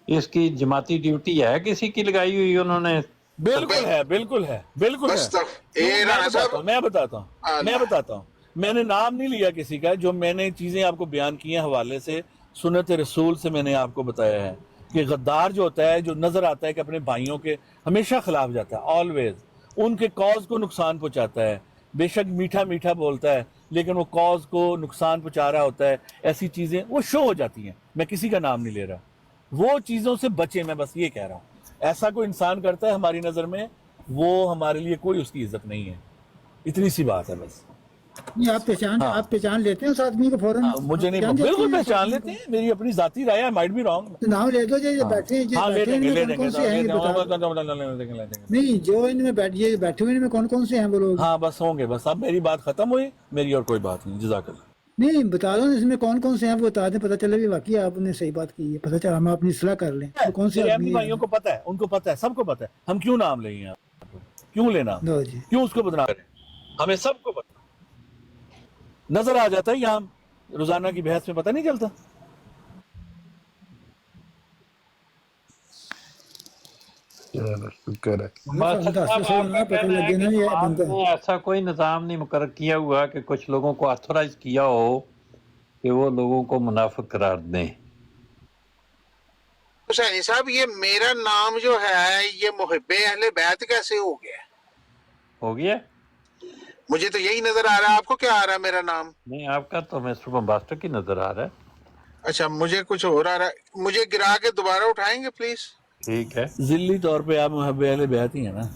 اس کی جماعتی ڈیوٹی ہے کسی کی لگائی ہوئی انہوں نے؟ بالکل ہے, بالکل ہے, بالکل ہے. میں بتاتا ہوں, میں نے نام نہیں لیا کسی کا. جو میں نے چیزیں آپ کو بیان کی ہیں حوالے سے سنت رسول سے, میں نے آپ کو بتایا ہے کہ غدار جو ہوتا ہے, جو نظر آتا ہے کہ اپنے بھائیوں کے ہمیشہ خلاف جاتا ہے, آلویز ان کے کاز کو نقصان پہنچاتا ہے, बेशक मीठा मीठा बोलता है लेकिन वो कॉज को नुकसान पहुंचा रहा होता है, ऐसी चीजें वो शो हो जाती हैं। मैं किसी का नाम नहीं ले रहा, वो चीजों से बचे, मैं बस ये कह रहा हूँ। ऐसा कोई इंसान करता है हमारी नजर में, वो हमारे लिए कोई उसकी इज्जत नहीं है, इतनी सी बात है बस। नहीं आप पहचान लेते हैं उस आदमी को फौरन? मुझे नहीं, बिल्कुल पहचान लेते हैं, मेरी अपनी जाती राय है, माइट बी रॉन्ग। नाम ले दो, जो बैठे हैं, हाँ ले देंगे, कौन से हैं नहीं, जो इनमें बैठे हुए इनमें कौन कौन से हैं वो लोग? हाँ बस होंगे, बस अब मेरी बात खत्म हुई, मेरी और कोई बात नहीं। जज़ाकल्लाह। नहीं बता दो इसमें कौन कौन से हैं, वो बता दें, पता चले भी वाकई आपने सही बात की है, पता चला, हम अपनी सलाह कर लें तो कौन से आदमी भाइयों को पता है, उनको पता है, सबको पता है, हम क्यों नाम लें यहाँ, क्यों लेना, क्यों उसको बदनाम करें, हमें सबको पता नजर आ जाता है। यहाँ रोजाना की बहस में पता नहीं चलता। आपने ऐसा कोई निज़ाम नहीं मुकर्रर किया हुआ कि कुछ लोगों को ऑथोराइज किया हो कि वो लोगों को मुनाफिक करार दें। हुसैनी साहब, ये मेरा नाम जो है ये मुहिब्बे अहले बैत कैसे हो गया? हो गया, मुझे तो यही नजर आ रहा है, आपको क्या आ रहा है मेरा नाम? नहीं आपका तो मिस्टर बम्बास्टर की नजर आ रहा है। अच्छा, मुझे कुछ और आ रहा है, मुझे गिरा के दोबारा उठाएंगे प्लीज? ठीक है, जिल्ली तौर पे आप मुहब्बे अहले बैत ही है ना,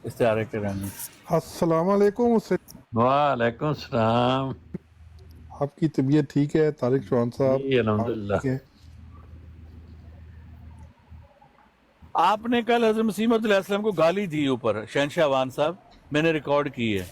इस्तिआरे के रहने। अस्सलाम वालेकुम। वालेकुम सलाम। आपकी तबीयत ठीक है तारिक चौहान साहब? जी अल्हम्दुलिल्लाह। आपने कल हज़रत मसीह मौऊद अलैहिस्सलाम को गाली दी ऊपर, शहंशाह अवान साहब, मैंने रिकॉर्ड की है।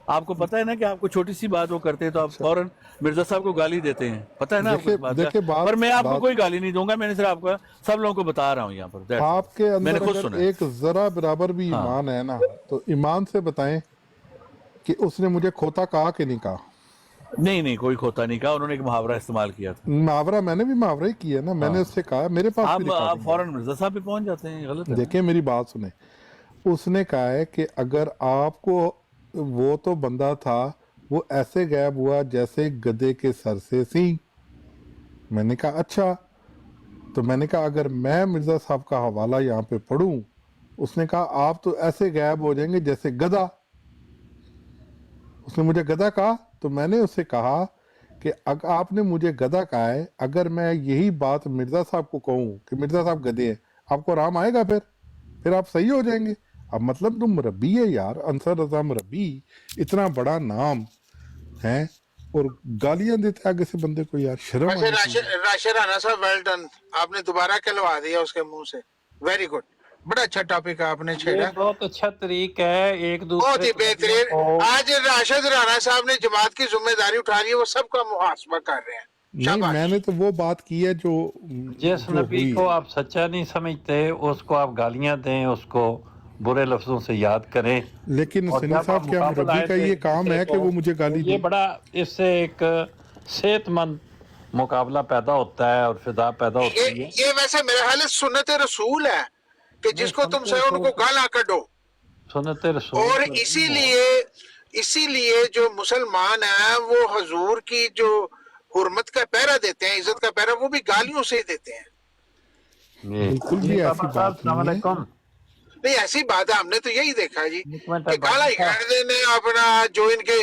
आपको पता है ना कि आपको छोटी सी बात वो करते हैं तो आप फौरन मिर्जा साहब को गाली देते हैं, पता है ना आपको इस बात का? पर मैं आपको कोई गाली नहीं दूंगा, मैंने सिर्फ आपको सब लोगों को बता रहा हूँ यहाँ पर। आपके मैंने अंदर खुद अगर सुना एक जरा बराबर भी ईमान है ना, तो ईमान से बताएं कि उसने मुझे खोता कहा कि नहीं कहा? नहीं कोई खोता नहीं कहा, उन्होंने एक मुहावरा इस्तेमाल किया था। मुहावरा मैंने भी मुहावरा ही किया ना, मैंने उससे कहा, मेरे पास आप फौरन मिर्जा साहब पे पहुंच जाते हैं, गलत है। देखिए मेरी बात सुने, उसने कहा है कि अगर आपको, वो तो बंदा था वो ऐसे गायब हुआ जैसे गधे के सर से सींग। मैंने कहा अच्छा, तो मैंने कहा अगर मैं मिर्जा साहब का हवाला यहाँ पे पढ़ूं, उसने कहा आप तो ऐसे गायब हो जाएंगे जैसे गधा। उसने मुझे गधा कहा, तो मैंने उससे कहा कि अगर आपने मुझे गधा कहा है, अगर मैं यही बात मिर्जा साहब को कहूँ कि मिर्जा साहब गधे हैं, आपको आराम आएगा? फिर आप सही हो जाएंगे। अब मतलब तुम मुरब्बी है यार, अंसर रजा मुरब्बी, इतना बड़ा नाम है और गालियां देते आगे से बंदे को, यार शर्म। राशिद राणा साहब, वेल डन, आपने दोबारा कहलवा दिया उसके मुंह से, वेरी गुड, बड़ा अच्छा टॉपिक आपने छेड़ा, बहुत अच्छा तरीका है, एक दूसरे बहुत ही बेहतरीन। आज राशिद राणा साहब ने जमात की जिम्मेदारी उठा ली है, वो सबका मुहासबा कर रहे हैं। नहीं, मैंने तो वो बात की है जो जिस नबी को आप सच्चा नहीं समझते उसको आप गालियां दें, उसको बुरे लफ्जों से याद करें। लेकिन सनी साहब, क्या मुरब्बी का ये काम है कि वो मुझे गाली दे? ये बड़ा, इससे एक सेहतमंद मुकाबला पैदा होता है और फिजा पैदा होती है। ये वैसे मेरा ख्याल है सुन्नत रसूल है कि जिसको तुम सही उनको गाला कढ़ो, सुन्नत रसूल। और इसीलिए जो मुसलमान है वो हजूर की जो हुर्मत का पहरा देते हैं, इज्जत का पहरा, वो भी गालियों से ही देते हैं। बिल्कुल भी ऐसी बात नहीं, ऐसी बात है, हमने तो यही देखा जी कि गाला ही काट देने अपना, जो इनके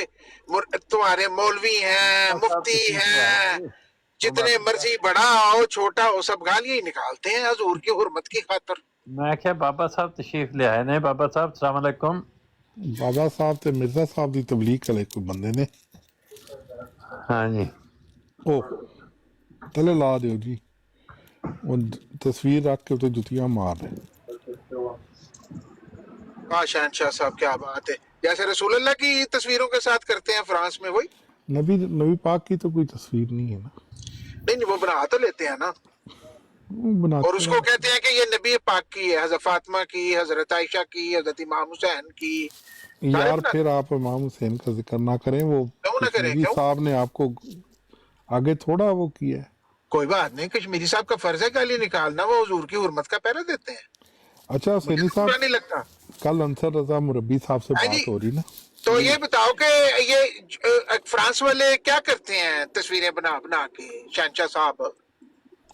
तुम्हारे मौलवी हैं, मुफ्ती हैं, जितने मर्जी बड़ा हो छोटा हो, सब गालियां ही निकालते हैं हजूर की हुर्मत की खातिर। मैं क्या बाबा साहब तशरीफ ले आए ने? बाबा साहब अस्सलाम वालेकुम। बाबा साहब ते मिर्जा साहब की तबलीग करे कोई बंदे ने। हाँ जी, ओ तले ला दियो जी, वो तस्वीर रख के उते जुतियां मार रहे। शहनशाह साहब, क्या बात है, जैसे रसूल अल्लाह की तस्वीरों के साथ करते हैं फ्रांस में, वही। नबी पाक की तो कोई तस्वीर नहीं है ना। नहीं, वो बना तो लेते हैं ना, और उसको कहते हैं कि ये नबी पाक की है, हजरत फातिमा की, हजरत आयशा की, हजरत इमाम हुसैन की। यार फिर आप इमाम हुसैन का जिक्र ना करें, वो कश्मीरी साहब ने आपको आगे थोड़ा वो किया है। कोई बात नहीं, कश्मीरी साहब का फर्ज है गाली निकालना, वो हुजूर की हुर्मत का पहरा देते हैं। अच्छा हुसैनी साहब, नहीं लगता कल अंसर रजा मुरब्बी साहब से बात हो रही ना, तो ये बताओ कि ये फ्रांस वाले क्या करते हैं तस्वीरें बना बना के? शहनशाह साहब,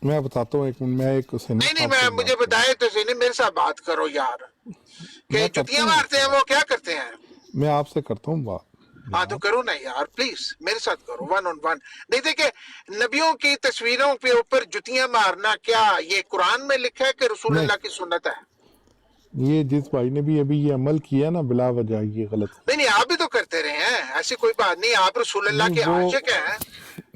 मैं बताता हूँ, नहीं, मुझे बताए तो सही, नहीं मेरे साथ बात करो यार, कि जुतियां मारते हैं वो क्या करते हैं? मैं आपसे करता हूँ बात। हाँ तो करो ना यार प्लीज, मेरे साथ करो 1-on-1। नहीं देखे नबियों की तस्वीरों के ऊपर जुतियां मारना, क्या ये कुरान में लिखा है कि रसूल अल्लाह की सुन्नत है? ये जिस भाई ने भी अभी ये अमल किया ना बिला वजह, ये गलत है। नहीं आप भी तो करते रहे हैं, ऐसी कोई बात नहीं। आप रसूल अल्लाह के वो आशिक हैं,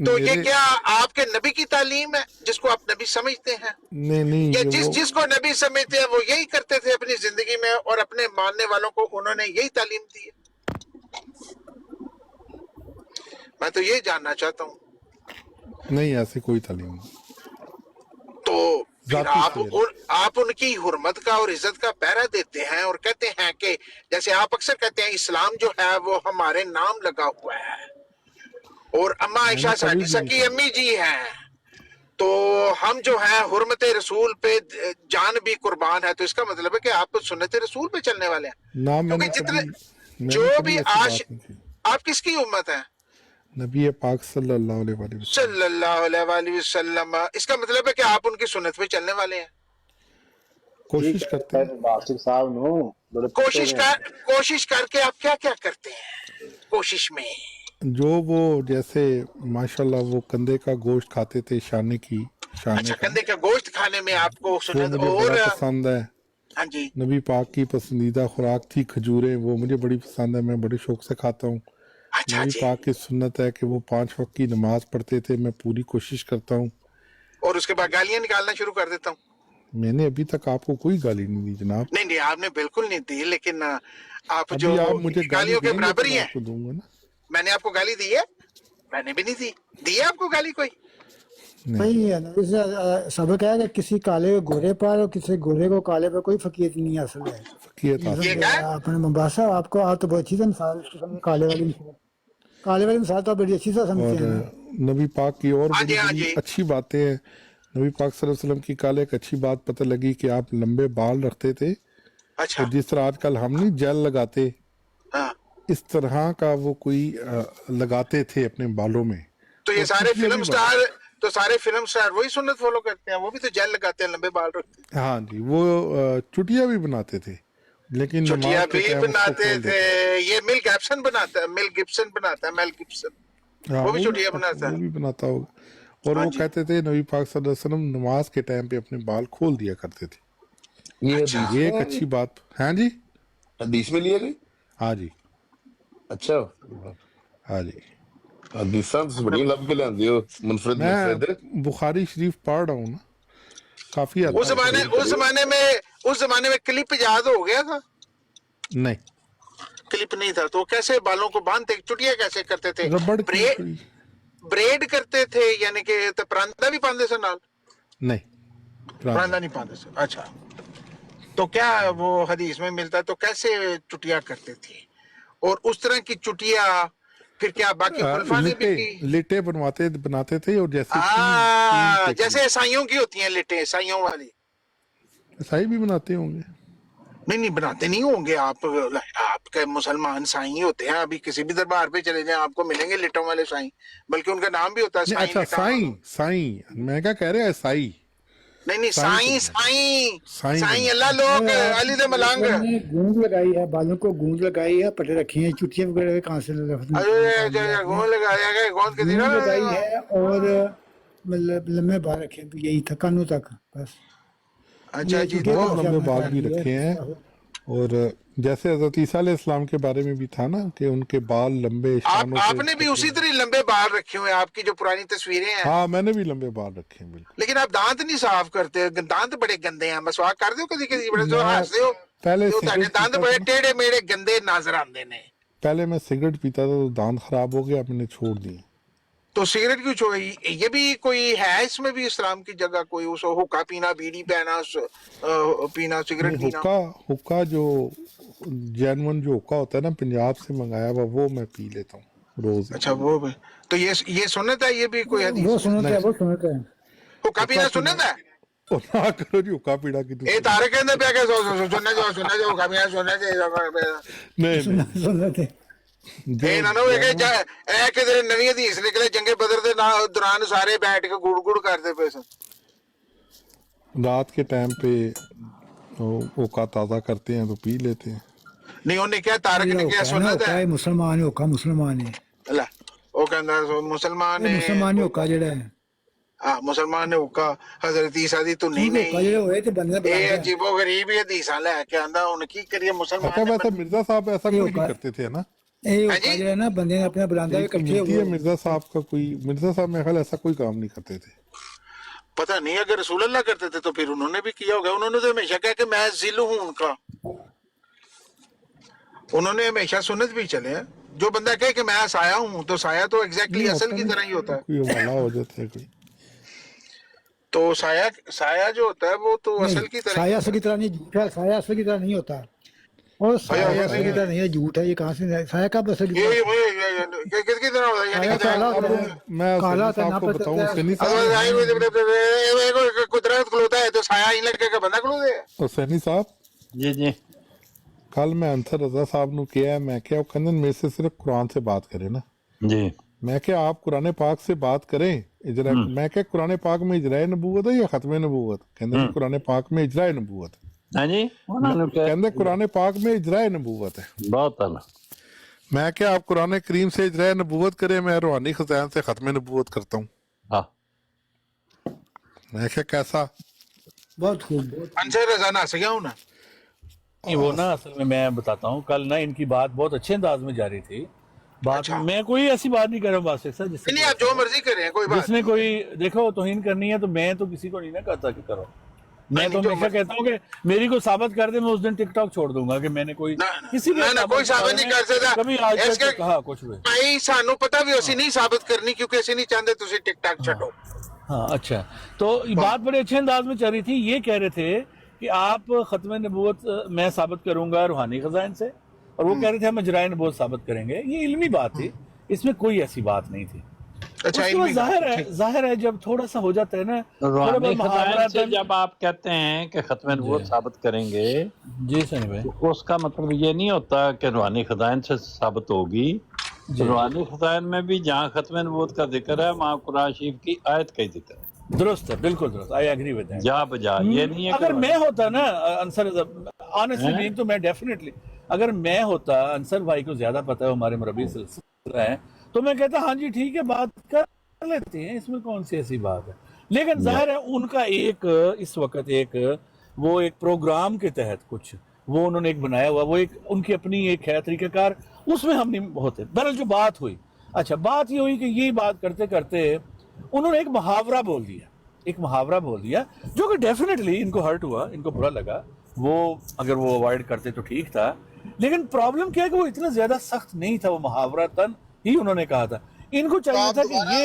तो ये क्या आपके नबी की तालीम है जिसको आप नबी समझते हैं? नहीं या ये वो जिसको नबी समझते हैं वो यही करते थे अपनी जिंदगी में, और अपने मानने वालों को उन्होंने यही तालीम दी है? मैं तो ये जानना चाहता हूँ। नहीं ऐसी कोई तालीम नहीं। तो फिर जाती आप उनकी हुर्मत का और इज्जत का पहरा देते हैं और कहते हैं कि जैसे आप अक्सर कहते हैं इस्लाम जो है वो हमारे नाम लगा हुआ है, और अम्मा आयशा साडी सकी अम्मी जी हैं, तो हम जो है हुर्मत रसूल पे जान भी कुर्बान है। तो इसका मतलब है कि आप सुन्नत रसूल पे चलने वाले हैं। ना क्योंकि मैंने जो कभी भी ऐसी आज बात नहीं की। आप किसकी उम्मत है? नबी पाक सल्लल्लाहु अलैहि वसल्लम। इसका मतलब है कि आप उनकी सुन्नत पे चलने वाले हैं। कोशिश करते हैं। कोशिश करके आप क्या क्या करते हैं कोशिश में? जो वो जैसे माशाल्लाह वो कंधे का गोश्त खाते थे शाने अच्छा, कंधे का गोश्त खाने में आपको वो सुन्नत मुझे और बड़ा पसंद है। हाँ जी, नबी पाक की पसंदीदा खुराक थी खजूरें, वो मुझे बड़ी पसंद है, मैं बड़े शौक से खाता हूँ। अच्छा नबी जी। पाक की सुन्नत है कि वो 5 वक्त की नमाज पढ़ते थे, मैं पूरी कोशिश करता हूँ। और उसके बाद गालियां निकालना शुरू कर देता हूँ। मैंने अभी तक आपको कोई गाली नहीं दी जनाब। नहीं नहीं आपने बिल्कुल नहीं दी, लेकिन आप अभी जो आप मुझे गाली गालियों के देंगे बराबर तो ही मैं है। आपको दूंगा ना। मैंने आपको गाली दी है? मैंने भी नहीं दी है आपको गाली कोई? वही है ना, इसे सबक है कि किसी काले को गोरे पर और किसी गोरे को काले पर कोई फकीयत नहीं हासिल है। फकीयत हासिल ये क्या है? आपने मुबासा आपको आप तो बहुत अच्छी से मिसाल काले वाली मिसाल तो आप बड़ी अच्छी से समझते और हैं ना। नबी पाक की और हाँ बड़ी जी, हाँ बड़ी जी। अच्छी बातें हैं। नबी पाक सल्लल्लाहु अलैहि वसल्लम की कल एक अच्छी बात पता लगी कि आप लंबे बाल रखते थे, अच्छा और जिस तरह आजकल हम नहीं जेल लगाते, हाँ। इस तरह का वो कोई लगाते थे अपने बालों में। तो ये और सारे खुशियाँ फिल्म भी स्टार, तो सारे फिल्म स्टार वही सुन्नत फॉलो करते हैं, वो भी तो जेल लगाते हैं, लंबे बाल रखते हैं। हाँ जी, वो चुटिया भी बनाते थे, लेकिन चुटिया नमाज के भी टाइम उसको बनाते खोल थे। देते। ये मेल गिब्सन बनाता है, मेल गिब्सन बनाता है, मेल गिब्सन हाँ वो भी चुटिया बनाता वो है। भी बनाता होगा। और हाँ वो जी। कहते थे नबी पाक सल्लल्लाहु अलैहि वसल्लम नमाज के टाइम पे अपने बाल खोल दिया करते थे। ये अच्छा। हदीस ये में एक है अच्छी बात। हाँ जी, हदीस में लिया गई। हाँ जी, अच्छा, हाँ जी। हदीसां तो बड़ी लब के लांदे हो, मुनफरद मुनफरद। मैं बुखारी शरीफ पढ़ रहा हूँ ना, काफी हद उस तक जमाने सही। उस जमाने में क्लिप याद हो गया था? नहीं, क्लिप नहीं था तो कैसे बालों को बांधते, चुटिया कैसे करते थे? रबड़ की ब्रेड कोई ब्रेड करते थे, यानी कि तो परांदा भी पांदे से नाल? नहीं, परांदा नहीं पांदे से। अच्छा, तो क्या वो हदीस में मिलता है तो कैसे चुटिया करते थे? और उस तरह की चुटिया फिर क्या बाकी खुलफा ने भी की? लिटे बनाते थे, और जैसे टीन के जैसे ईसाइयों की होती हैं लिटे, ईसाइयों वाली। ईसाई भी बनाते होंगे। नहीं बनाते नहीं होंगे आप, आपके मुसलमान साईं होते हैं। अभी किसी भी दरबार पे चले जाएं आपको मिलेंगे लिटों वाले साईं, बल्कि उनका नाम भी होता है नहीं, साईं अच्छा लिटा वाला। साईं मैं क्या कह रहा है, साई नहीं साईं साईं अल्लाह लोग अली दे मलंग। ने गूंज लगाई है, बालों को गूंज लगाई है, पटे रखी है, चुटिया वगैरह कहाँ से अरे कौन लगाया गया, कौन के दिन गूंज लगाई है, और मतलब लंबे बाल रखे हैं, यही था कानों तक बस। अच्छा जी। बहुत लंबे बाल भी रखे हैं। और जैसे हजरत ईसा अलैहिस्सलाम के बारे में भी था ना कि उनके बाल लंबे शानों से आपने भी उसी तरह लंबे बाल रखे हुए हैं, आपकी जो पुरानी तस्वीरें हैं। हाँ, मैंने भी लंबे बाल रखे हैं बिल्कुल। लेकिन आप दांत नहीं साफ करते, दांत बड़े गंदे हैं। मसवाक कर दो कभी कभी, बड़े जो मैं हंसते हो पहले तो सिगरेट दांत पीता बड़े था। टेढ़े मेढ़े गंदे नजर आते ने। पहले मैं सिगरेट पीता था तो दांत खराब हो गया, मैंने छोड़ दिए। तो सिगरेट क्यों छोड़ी? ये भी कोई है इसमें भी इस्लाम की जगह कोई, उस हुक्का पीना, बीड़ी पीना, सिगरेट नहीं, पीना? हुक्का जो जैनवन जो हुक्का होता है ना पंजाब से मंगाया हुआ, वो मैं पी लेता हूँ रोज। अच्छा, वो भी तो ये सुन्नत है? ये भी कोई हदीस? वो सुनते हैं, वो सुनते हैं। हुक्का पीना सुन्नत है? ओ ना करो जी, हुक्का पीड़ा की ए तारे कहंदे पे के सुनने जो हुक्का पीना सुनने नहीं सुनते हैं। ਇਹ ਨਾ ਹੋਵੇ ਕਿ ਇਹ ਕਿਧਰੇ ਨਵੀਂ ਹਦੀਸ ਨਿਕਲੇ ਜੰਗੇ ਬਦਰ ਦੇ ਦੌਰਾਨ ਸਾਰੇ ਬੈਠ ਕੇ ਗੁੜ ਗੁੜ ਕਰਦੇ ਪਏ ਸਨ। रात के टाइम पे हुक्का ताज़ा करते हैं तो पी लेते हैं। ਨਹੀਂ ਉਹਨੇ ਕਿਹਾ ਤਾਰਕ ਨੇ ਕਿਹਾ ਸੁਨਨਤ ਹੈ ਮੁਸਲਮਾਨ ਹੋਕਾ ਮੁਸਲਮਾਨ ਹੈ ਲੈ ਉਹ ਕਹਿੰਦਾ ਮੁਸਲਮਾਨ ਨੇ ਮੁਸਲਮਾਨ ਹੋਕਾ ਜਿਹੜਾ ਹੈ ਹਾਂ ਮੁਸਲਮਾਨ ਨੇ ਹੋਕਾ ਹਜ਼ਰਤ ਈਸਾ ਦੀ ਧੁਨੀ ਹੋਕਾ ਨਹੀਂ ਜਿਹੜੇ ਹੋਏ ਤੇ ਬੰਦੇ ਇਹ ਅਜੀਬੋ ਗਰੀਬ ਹੀ ਹਦੀਸਾਂ ਲੈ ਕੇ ਆਂਦਾ ਹੁਣ ਕੀ ਕਰੀਏ ਮੁਸਲਮਾਨ अच्छा वैसे मिर्जा साहब ऐसा कोई नहीं करते थे ना, ਇਹ ਹੋਕਾ ਜਿਹੜਾ ਨਾ ਬੰਦੇ ਨੇ ਆਪਣੇ ਬੁਲਾਉਂਦਾ ਵੀ ਇਕੱਠੇ ਹੋ मिलती है मिर्जा साहब का कोई, मिर्जा साहब मेरे ख्याल ऐसा कोई काम नहीं करते थे। पता नहीं अगर रसूल अल्लाह करते थे तो फिर उन्होंने भी किया होगा। उन्होंने तो हमेशा कहा कि मैं जिल हूं उनका, उन्होंने हमेशा सुन्नत भी चले हैं। जो बंदा कहे कि मैं साया हूं तो साया तो एग्जैक्टली असल की तरह ही होता है। कोई हवाला हो जाता है कोई, तो साया जो होता है वो तो असल की तरह साया असल की तरह नहीं, झूठ है। साया असल की तरह नहीं होता, और साया असल की तरह नहीं है, झूठ है। ये कहाँ से साया कब असल की तरह किसकी तरह होता है? यानी कि मैं काला सनी साहब को बताऊं, सनी कुदरत खलोता है तो साया ही लगेगा, बंदा खलोता है। और सनी साहब जी जी कल मैं अंसर रजा साहब ਨੂੰ ਕਿਹਾ, मैं क्या कहते मेरे से सिर्फ कुरान से बात करें ना जी, मैं क्या आप कुरान पाक से बात करें इजरा, मैं क्या कुरान पाक में इजराए नबूवत है या खत्म नबूवत? कहते कुरान पाक में इजराए नबूवत, हाँ जी, कहते कुरान पाक में इजराए नबूवत है। बहुत आला। मैं क्या आप कुरान करीम से इजराए नबूवत करें, मैं रूहानी खजान से खत्म नबूवत करता हूँ। हाँ मैं क्या कैसा? बहुत खूब। अंसर रजा ना सही हूं ना वो ना असल में मैं बताता हूँ, कल ना इनकी बात बहुत अच्छे अंदाज में जारी थी। बात मैं कोई ऐसी बात नहीं कर रहा हूँ बात सर, नहीं आप जो मर्जी करें कोई बात जिसने कोई देखो तौहीन करनी है तो मैं तो किसी को नहीं ना कहता कि करो। मैं तो हमेशा कहता हूँ कि मेरी को साबित कर दे, मैं उस दिन टिकटॉक छोड़ दूंगा कि मैंने कोई किसी ना कोई साबित नहीं कर सकता कभी आज तक कहा कुछ भी। भाई सानू पता भी ਅਸੀਂ नहीं साबित करनी क्योंकि ਅਸੀਂ नहीं चाहते ਤੁਸੀਂ टिकटॉक छड्डो। हाँ अच्छा, तो बात बड़े अच्छे अंदाज में चल रही थी। ये कह रहे थे कि आप खत्म नबूवत मैं साबित करूंगा रूहानी खजाइन से, और वो कह रहे थे हम इजराए नबूवत साबित करेंगे। ये इल्मी बात थी, इसमें कोई ऐसी बात नहीं थी। अच्छा जाहिर है जब थोड़ा सा हो जाता है ना, रूहानी खजाइन से जब आप कहते हैं कि खत्म नबूवत साबित करेंगे, जी सनी भाई, तो उसका मतलब ये नहीं होता कि रूहानी खजाइन से साबित होगी। रूहानी खजाइन में भी जहाँ खत्म नबूवत का जिक्र है वहाँ कुरान शरीफ की आयत का ही जिक्र है। दुरुस्त है, बिल्कुल दुरुस्त, आई एग्री विद दैट। जा बजा ये नहीं है। अगर मैं होता ना अंसर, ऑनेस्टली बीइंग, तो मैं डेफिनेटली, अगर मैं होता, अंसर भाई को ज्यादा पता है, हमारे मुरब्बी सिलसिला है, तो मैं कहता हाँ जी ठीक है बात कर लेते हैं, इसमें कौन सी ऐसी बात है। लेकिन जाहिर है उनका एक इस वक्त एक वो एक प्रोग्राम के तहत कुछ वो उन्होंने एक बनाया हुआ, वो एक उनकी अपनी एक है तरीक़ाकार, उसमें हम नहीं होते। बहरहाल जो बात हुई, अच्छा बात ये हुई कि ये बात करते करते उन्होंने एक मुहावरा बोल दिया, जो कि डेफिनेटली इनको हर्ट हुआ, इनको बुरा लगा। वो अगर वो अवॉइड करते तो ठीक था, लेकिन प्रॉब्लम क्या है कि वो इतना ज्यादा सख्त नहीं था, वो मुहावरतन ही उन्होंने कहा था। इनको चाहिए था कि ये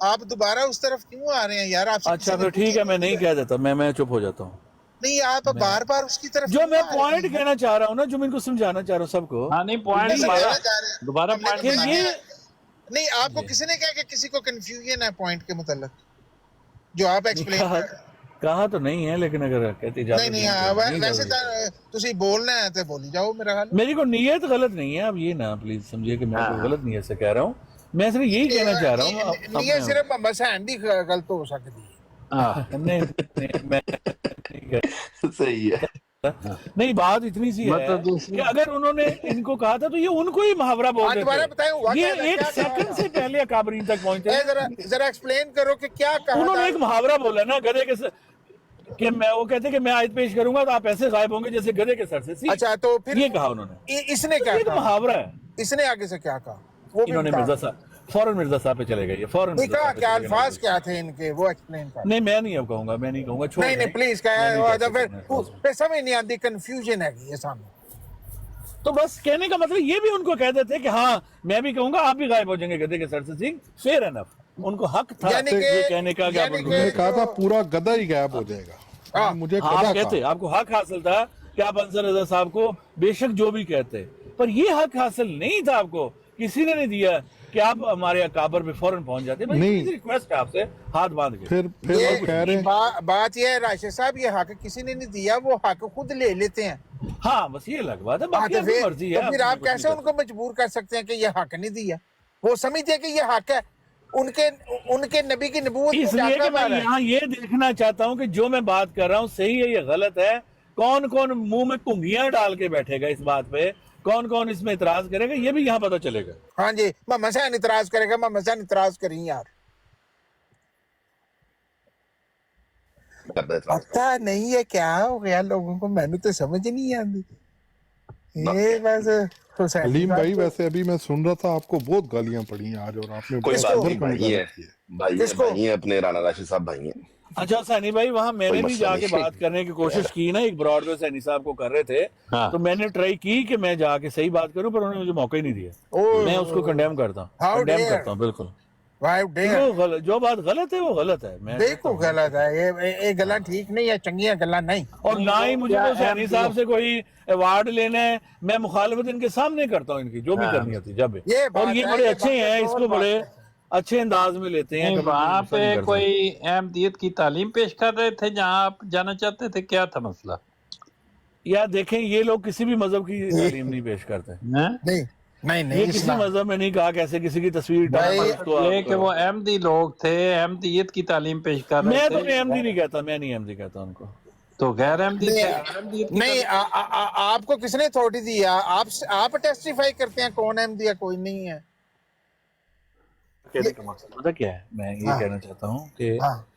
आप दोबारा उस तरफ क्यों आ रहे हैं यार? आप अच्छा फिर ठीक है, मैं नहीं कह देता, मैं चुप हो जाता हूँ। नहीं आप बार बार उसकी तरफ जो मैं पॉइंट कहना चाह रहा हूँ ना, जो मैं इनको समझाना चाह रहा हूँ सबको, हाँ नहीं पॉइंट दोबारा पॉइंट ये नहीं, आपको किसी ने कहा कि किसी को कंफ्यूजन है पॉइंट के मतलब जो आप एक्सप्लेन कहा तो नहीं है, लेकिन अगर कहती जा नहीं वैसे ਤੁਸੀਂ बोलना है तो बोली जाओ। मेरा ख्याल मेरी को नीयत गलत नहीं है, अब ये ना प्लीज समझिए कि मैं कोई गलत नीयत से कह रहा हूँ, मैं सिर्फ यही कहना चाह रहा हूँ। नीयत सिर्फ बस हैंड ही गलत हो सकती है। सही है। नहीं बात इतनी सी है कि अगर उन्होंने इनको कहा था तो ये उनको ही मुहावरा बोल रहे थे। ये एक सेकंड से पहले अकाबरीन तक पहुंचे। जरा एक्सप्लेन करो कि क्या कहा। उन्होंने एक मुहावरा बोला ना गधे के कि मैं, वो कहते कि मैं आयत पेश करूंगा तो आप ऐसे गायब होंगे जैसे गधे के सर से। अच्छा तो फिर ये कहा उन्होंने, इसने क्या कहा? मुहावरा है। इसने आगे से क्या कहा? इन्होंने मिर्जा साहब फौरन मिर्जा साहब पे चले गए, फौरन क्या अल्फाज क्या थे इनके, वो एक्सप्लेन कर। नहीं मैं नहीं अब कहूंगा, मैं नहीं कहूंगा, छोड़ नहीं प्लीज फिर समझ नहीं आती, कंफ्यूजन है ये सामने। तो बस कहने का मतलब ये भी उनको कह देते कि हाँ मैं भी कहूंगा आप भी गायब हो जाएंगे गधे के सर से सिंह, फेयर एनफ। उनको हक था ये कहने का कि उन्होंने कहा था पूरा गधा ही गायब हो जाएगा। मुझे आप कहते, आपको हक हासिल था कि आप अंसर रजा साहब को बेशक जो भी कहते, पर ये हक हासिल नहीं था आपको, किसी ने नहीं दिया कि आप हमारे अकाबर पे फौरन पहुंच जाते। नहीं रिक्वेस्ट है आपसे हाथ बांध के। फिर वो कह रहे बात ये है राशिद साहब, ये हक किसी ने नहीं दिया, वो हक खुद ले लेते हैं। हाँ बस ये अलग बात है, बाकी आपकी मर्जी है। तो फिर आप कैसे उनको मजबूर कर सकते हैं कि ये हक नहीं दिया? वो समझते हैं कि ये हक है, उनके नबी की नबूवत। इसलिए कि मैं यहाँ ये देखना चाहता हूँ कि जो मैं बात कर रहा हूँ सही है या गलत है, कौन कौन मुंह में कुंगियां डाल के बैठेगा इस बात पे, कौन कौन इसमें इतराज करेगा, ये भी यहाँ पता चलेगा। हाँ जी, मोहम्मद हुसैन इतराज करेगा, मोहम्मद हुसैन इतराज करी यार। पता नहीं है क्या हो गया लोगों को, मैंने तो समझ नहीं आती ये बस। हुसैन हलीम भाई वैसे अभी मैं सुन रहा था आपको बहुत गालियां पड़ी हैं आज, और आपने कोई बात नहीं, भाई है किसको? भाई है अपने राना राशिद साहब भाई हैं। अच्छा सैनी भाई, वहाँ मैंने कोई भी मसला जाके नहीं। बात करने की कोशिश की ना, एक ब्रॉड पे सैनी साहब को कर रहे थे, हाँ। तो मैंने ट्राई की कि मैं जाके सही बात करूं, पर उन्होंने मुझे मौका ही नहीं दिया। मैं उसको कंडेम करता हूँ, How कंडेम dare? करता हूँ बिल्कुल। Wow, dear. वो गलत, जो बात गलत है वो गलत है। मैं बिल्कुल गलत है ये गला ठीक नहीं है, चंगिया गला नहीं। और ना ही मुझे तो सैनी साहब से कोई अवार्ड लेना है, मैं मुखालफत इनके सामने करता हूँ, इनकी जो भी करनी होती जब भी। ये बात और ये है, बड़े ये अच्छे बात हैं, है, इसको और बड़े बात अच्छे अंदाज में लेते हैं। नहीं, कभी वहाँ गुस्सा नहीं पे करते। कोई अहमदियत की तालीम पेश कर रहे थे जहाँ आप जाना चाहते थे, क्या था मसला? यार देखें, ये लोग किसी भी मजहब की तालीम नहीं पेश करते। नहीं नहीं ये नहीं किसी इस्लाम। मजहब में नहीं कहा कैसे किसी की तस्वीर भाई, डालना, उसको आप ये कि करो। वो अहमदी लोग थे, अहमदियत की तालीम पेश कर रहे मैं थे। तो अहमदी नहीं कहता, मैं नहीं अहमदी कहता उनको। तो गैर अहमदी नहीं, थे, अहमदियत की नहीं तालीम- आपको किसने अथॉरिटी दी है? आप टेस्टिफाई करते हैं कौन अहमदी है कोई नहीं है। कहने का मकसद पता क्या है, मैं ये हाँ। कहना चाहता हूँ कि हाँ।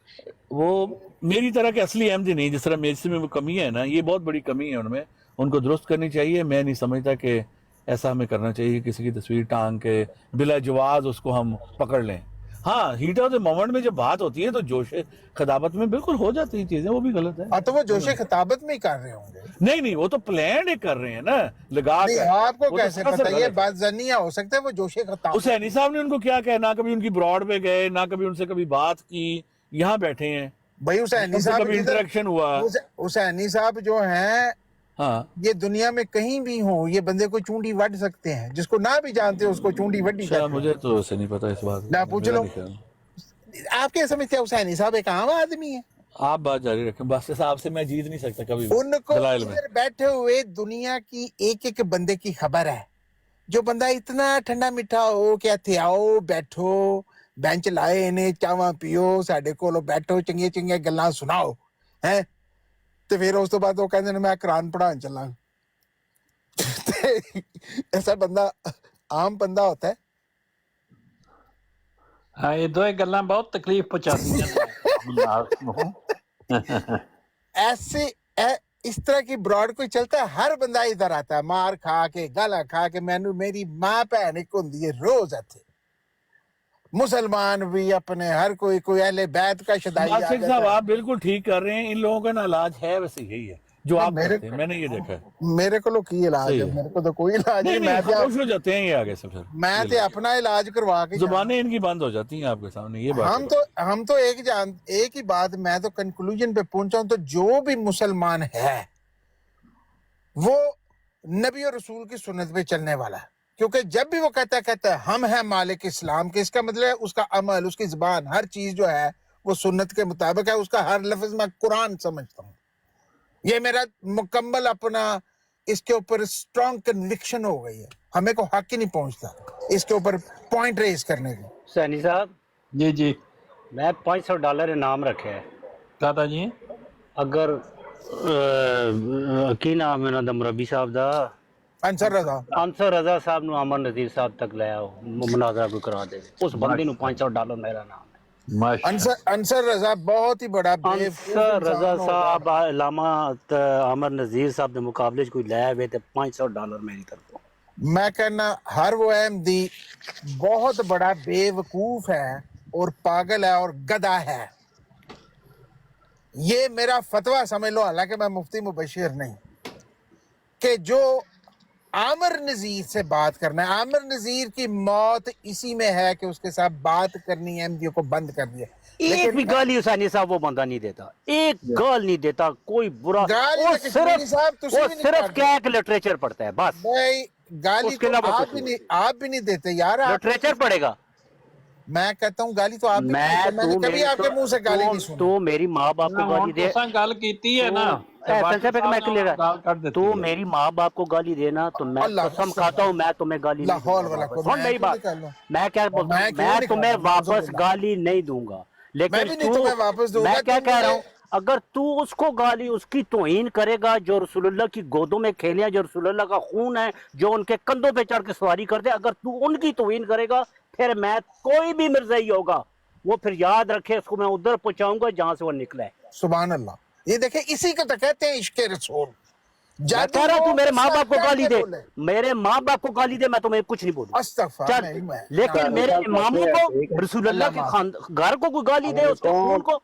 वो मेरी तरह के असली अहमदी नहीं, जिस तरह मेरे में वो कमी है ना, ये बहुत बड़ी कमी है उनमें, उनको दुरुस्त करनी चाहिए। मैं नहीं समझता कि ऐसा हमें करना चाहिए कि किसी की तस्वीर टांग के बिला जवाज उसको हम पकड़ लें। हाँ, हीट ऑफ द मोमेंट में जब बात होती है तो जोश खदाबत में बिल्कुल हो जाती हैं चीजें, वो भी गलत है। हाँ, तो वो जोशे खिताबत में ही कर रहे होंगे। नहीं, वो तो प्लान कर रहे हैं ना, लगा नहीं, कर। आपको वो तो कैसे सरासर पता? ये गलत है। बात जनिया हो सकता है वो जोशे खिताबत। हुसैनी साहब ने उनको क्या कहा, ना कभी उनकी ब्रॉड पे गए, ना कभी उनसे कभी बात की, यहाँ बैठे हैं, भाई हुसैनी उनसे साहब कभी इंटरेक्शन हुआ। हुसैनी साहब जो हैं, हाँ, ये दुनिया में कहीं भी हो ये बंदे को चूंडी वड सकते हैं, जिसको ना भी जानते हो उसको चूंडी वड्डी अच्छा, करते हैं। मुझे तो ऐसे नहीं पता इस बात ना का, पूछ मेरा लो। नहीं ख्याल। आपके समझते हैं हुसैनी साहब एक आम आदमी है? आप बात जारी रखें, बस इस आपसे मैं जीत नहीं सकता कभी भी उनको दलाइल में। इधर बैठे हुए दुनिया की एक एक बंदे की खबर है। जो बंदा इतना ठंडा मीठा हो कि इत्थे आओ बैठो, बेंच लाए इन्हें, चावा पियो, साडे कोल बैठो, चंगिया चंगिया गल्लां सुनाओ, हैं ते फिर उस तो बाद वो कहंदे ने मैं कुरान पढ़ान चला। ऐसा बंदा आम बंदा होता है। हाँ, ये दो गल्लां बहुत तकलीफ पहुंचाती हैं। ऐसे इस तरह की ब्रॉड कोई चलता है, हर बंदा इधर आता है मार खा के गाला खा के। मैनू मेरी मां भैन एक होंदी है रोज इत्थे, मुसलमान भी अपने, हर कोई अहले बैत का शदाई आ नासिर जाता साहब, है। आप बिल्कुल ठीक कर रहे हैं, इन लोगों का ना इलाज है वैसे यही है जो आप मेरे- करते हैं, मैंने ये देखा है। मेरे को की इलाज सही है, है। मेरे को तो कोई इलाज नहीं, नहीं। मैं तो खामोश हो जाते हैं ये आगे से फिर, मैं तो अपना इलाज करवा के जुबानें इनकी बंद हो जाती हैं आपके सामने, ये बात है। हम तो एक ही बात, मैं तो कंक्लूजन पे पहुंचा हूं। तो जो भी मुसलमान है वो नबी और रसूल की सुन्नत पे चलने वाला है, क्योंकि जब भी वो कहता है हम हैं मालिक इस्लाम के, इसका मतलब है उसका अमल, उसकी जुबान, हर चीज जो है वो सुन्नत के मुताबिक है। उसका हर लफ्ज मैं कुरान समझता हूँ। ये मेरा मुकम्मल अपना इसके ऊपर स्ट्रॉन्ग कन्विक्शन हो गई है। हमें को हक ही नहीं पहुंचता इसके ऊपर पॉइंट रेज करने की। सैनी साहब जी जी, मैं $500 इनाम रखे है। दादा जी, अगर की नाम है ना दमरबी साहब दा, अंसर रजा साहब नु अमर नजीर साहब तक ले आओ, मुनाजरा कोई करा दे, उस बंदे नु $500 मेरा नाम है। माशाअल्लाह। अंसर रजा बहुत ही बड़ा अंसर रजा साहब अलामा अमर नजीर साहब के मुकाबले कोई ले आवे तो $500 मेरी तरफ। मैं कहना हर वो अहमदी बहुत बड़ा बेवकूफ है और पागल है और गधा है। ये मेरा फतवा समझ लो, हालांकि मैं मुफ्ती मुबशिर नहीं, कि जो आमिर नजीर से बात करना है, आमिर नजीर की मौत इसी में है कि उसके साथ बात करनी है, अहमदियों को बंद कर दिया। एक भी गाली हुसैनी साहब वो बंदा नहीं देता, एक गाल नहीं देता, कोई बुरा, गाली वो तो कश्मीरी साहब तुसी भी नहीं सिर्फ काटते। क्या है कि लिटरेचर पढ़ता है बस। भाई गाली उसके तो अलावा आप कुछ भी नहीं। नहीं, आप भी नहीं देते यार। आप लिटरेचर पढ़ेगा। मैं कहता हूँ गाली तो आप भी नहीं देते। मैंने कभी आपके मुंह से गाली नहीं सुनी। तू मेरी माँ बाप को गाली दे, गल कीती है ना, तू मेरी माँ बाप को गाली देना तो मैं कसम खाता हूँ मैं तुम्हें गाली नहीं दूंगा। सुन मेरी बात, मैं क्या मैं तुम्हें वापस गाली नहीं दूंगा, मैं भी लेकिन नहीं तुम्हें वापस दूंगा। मैं क्या कह रहा हूँ, اگر تو اس کو گالی اس کی توہین کرے گا جو رسول اللہ کی گودوں میں کھیلے ہیں، جو رسول اللہ کا خون ہے، جو ان کے کندھوں پہ چڑھ کے سواری کرتے، اگر تو ان کی توہین کرے گا، پھر میں کوئی بھی مرزائی ہوگا وہ پھر یاد رکھے اس کو میں ادھر پہنچاؤں گا جہاں سے وہ نکلا ہے۔ سبحان اللہ، یہ دیکھیں اسی کو تو کہتے ہیں عشق رسول۔ میں کہہ رہا ہوں تو میرے ماں باپ کو گالی دے، میرے ماں باپ کو گالی دے، میں تمہیں کچھ نہیں بولوں، استغفر، لیکن میرے اماموں کو، رسول اللہ کے گھر کو کوئی گالی دے، اس کے خون کو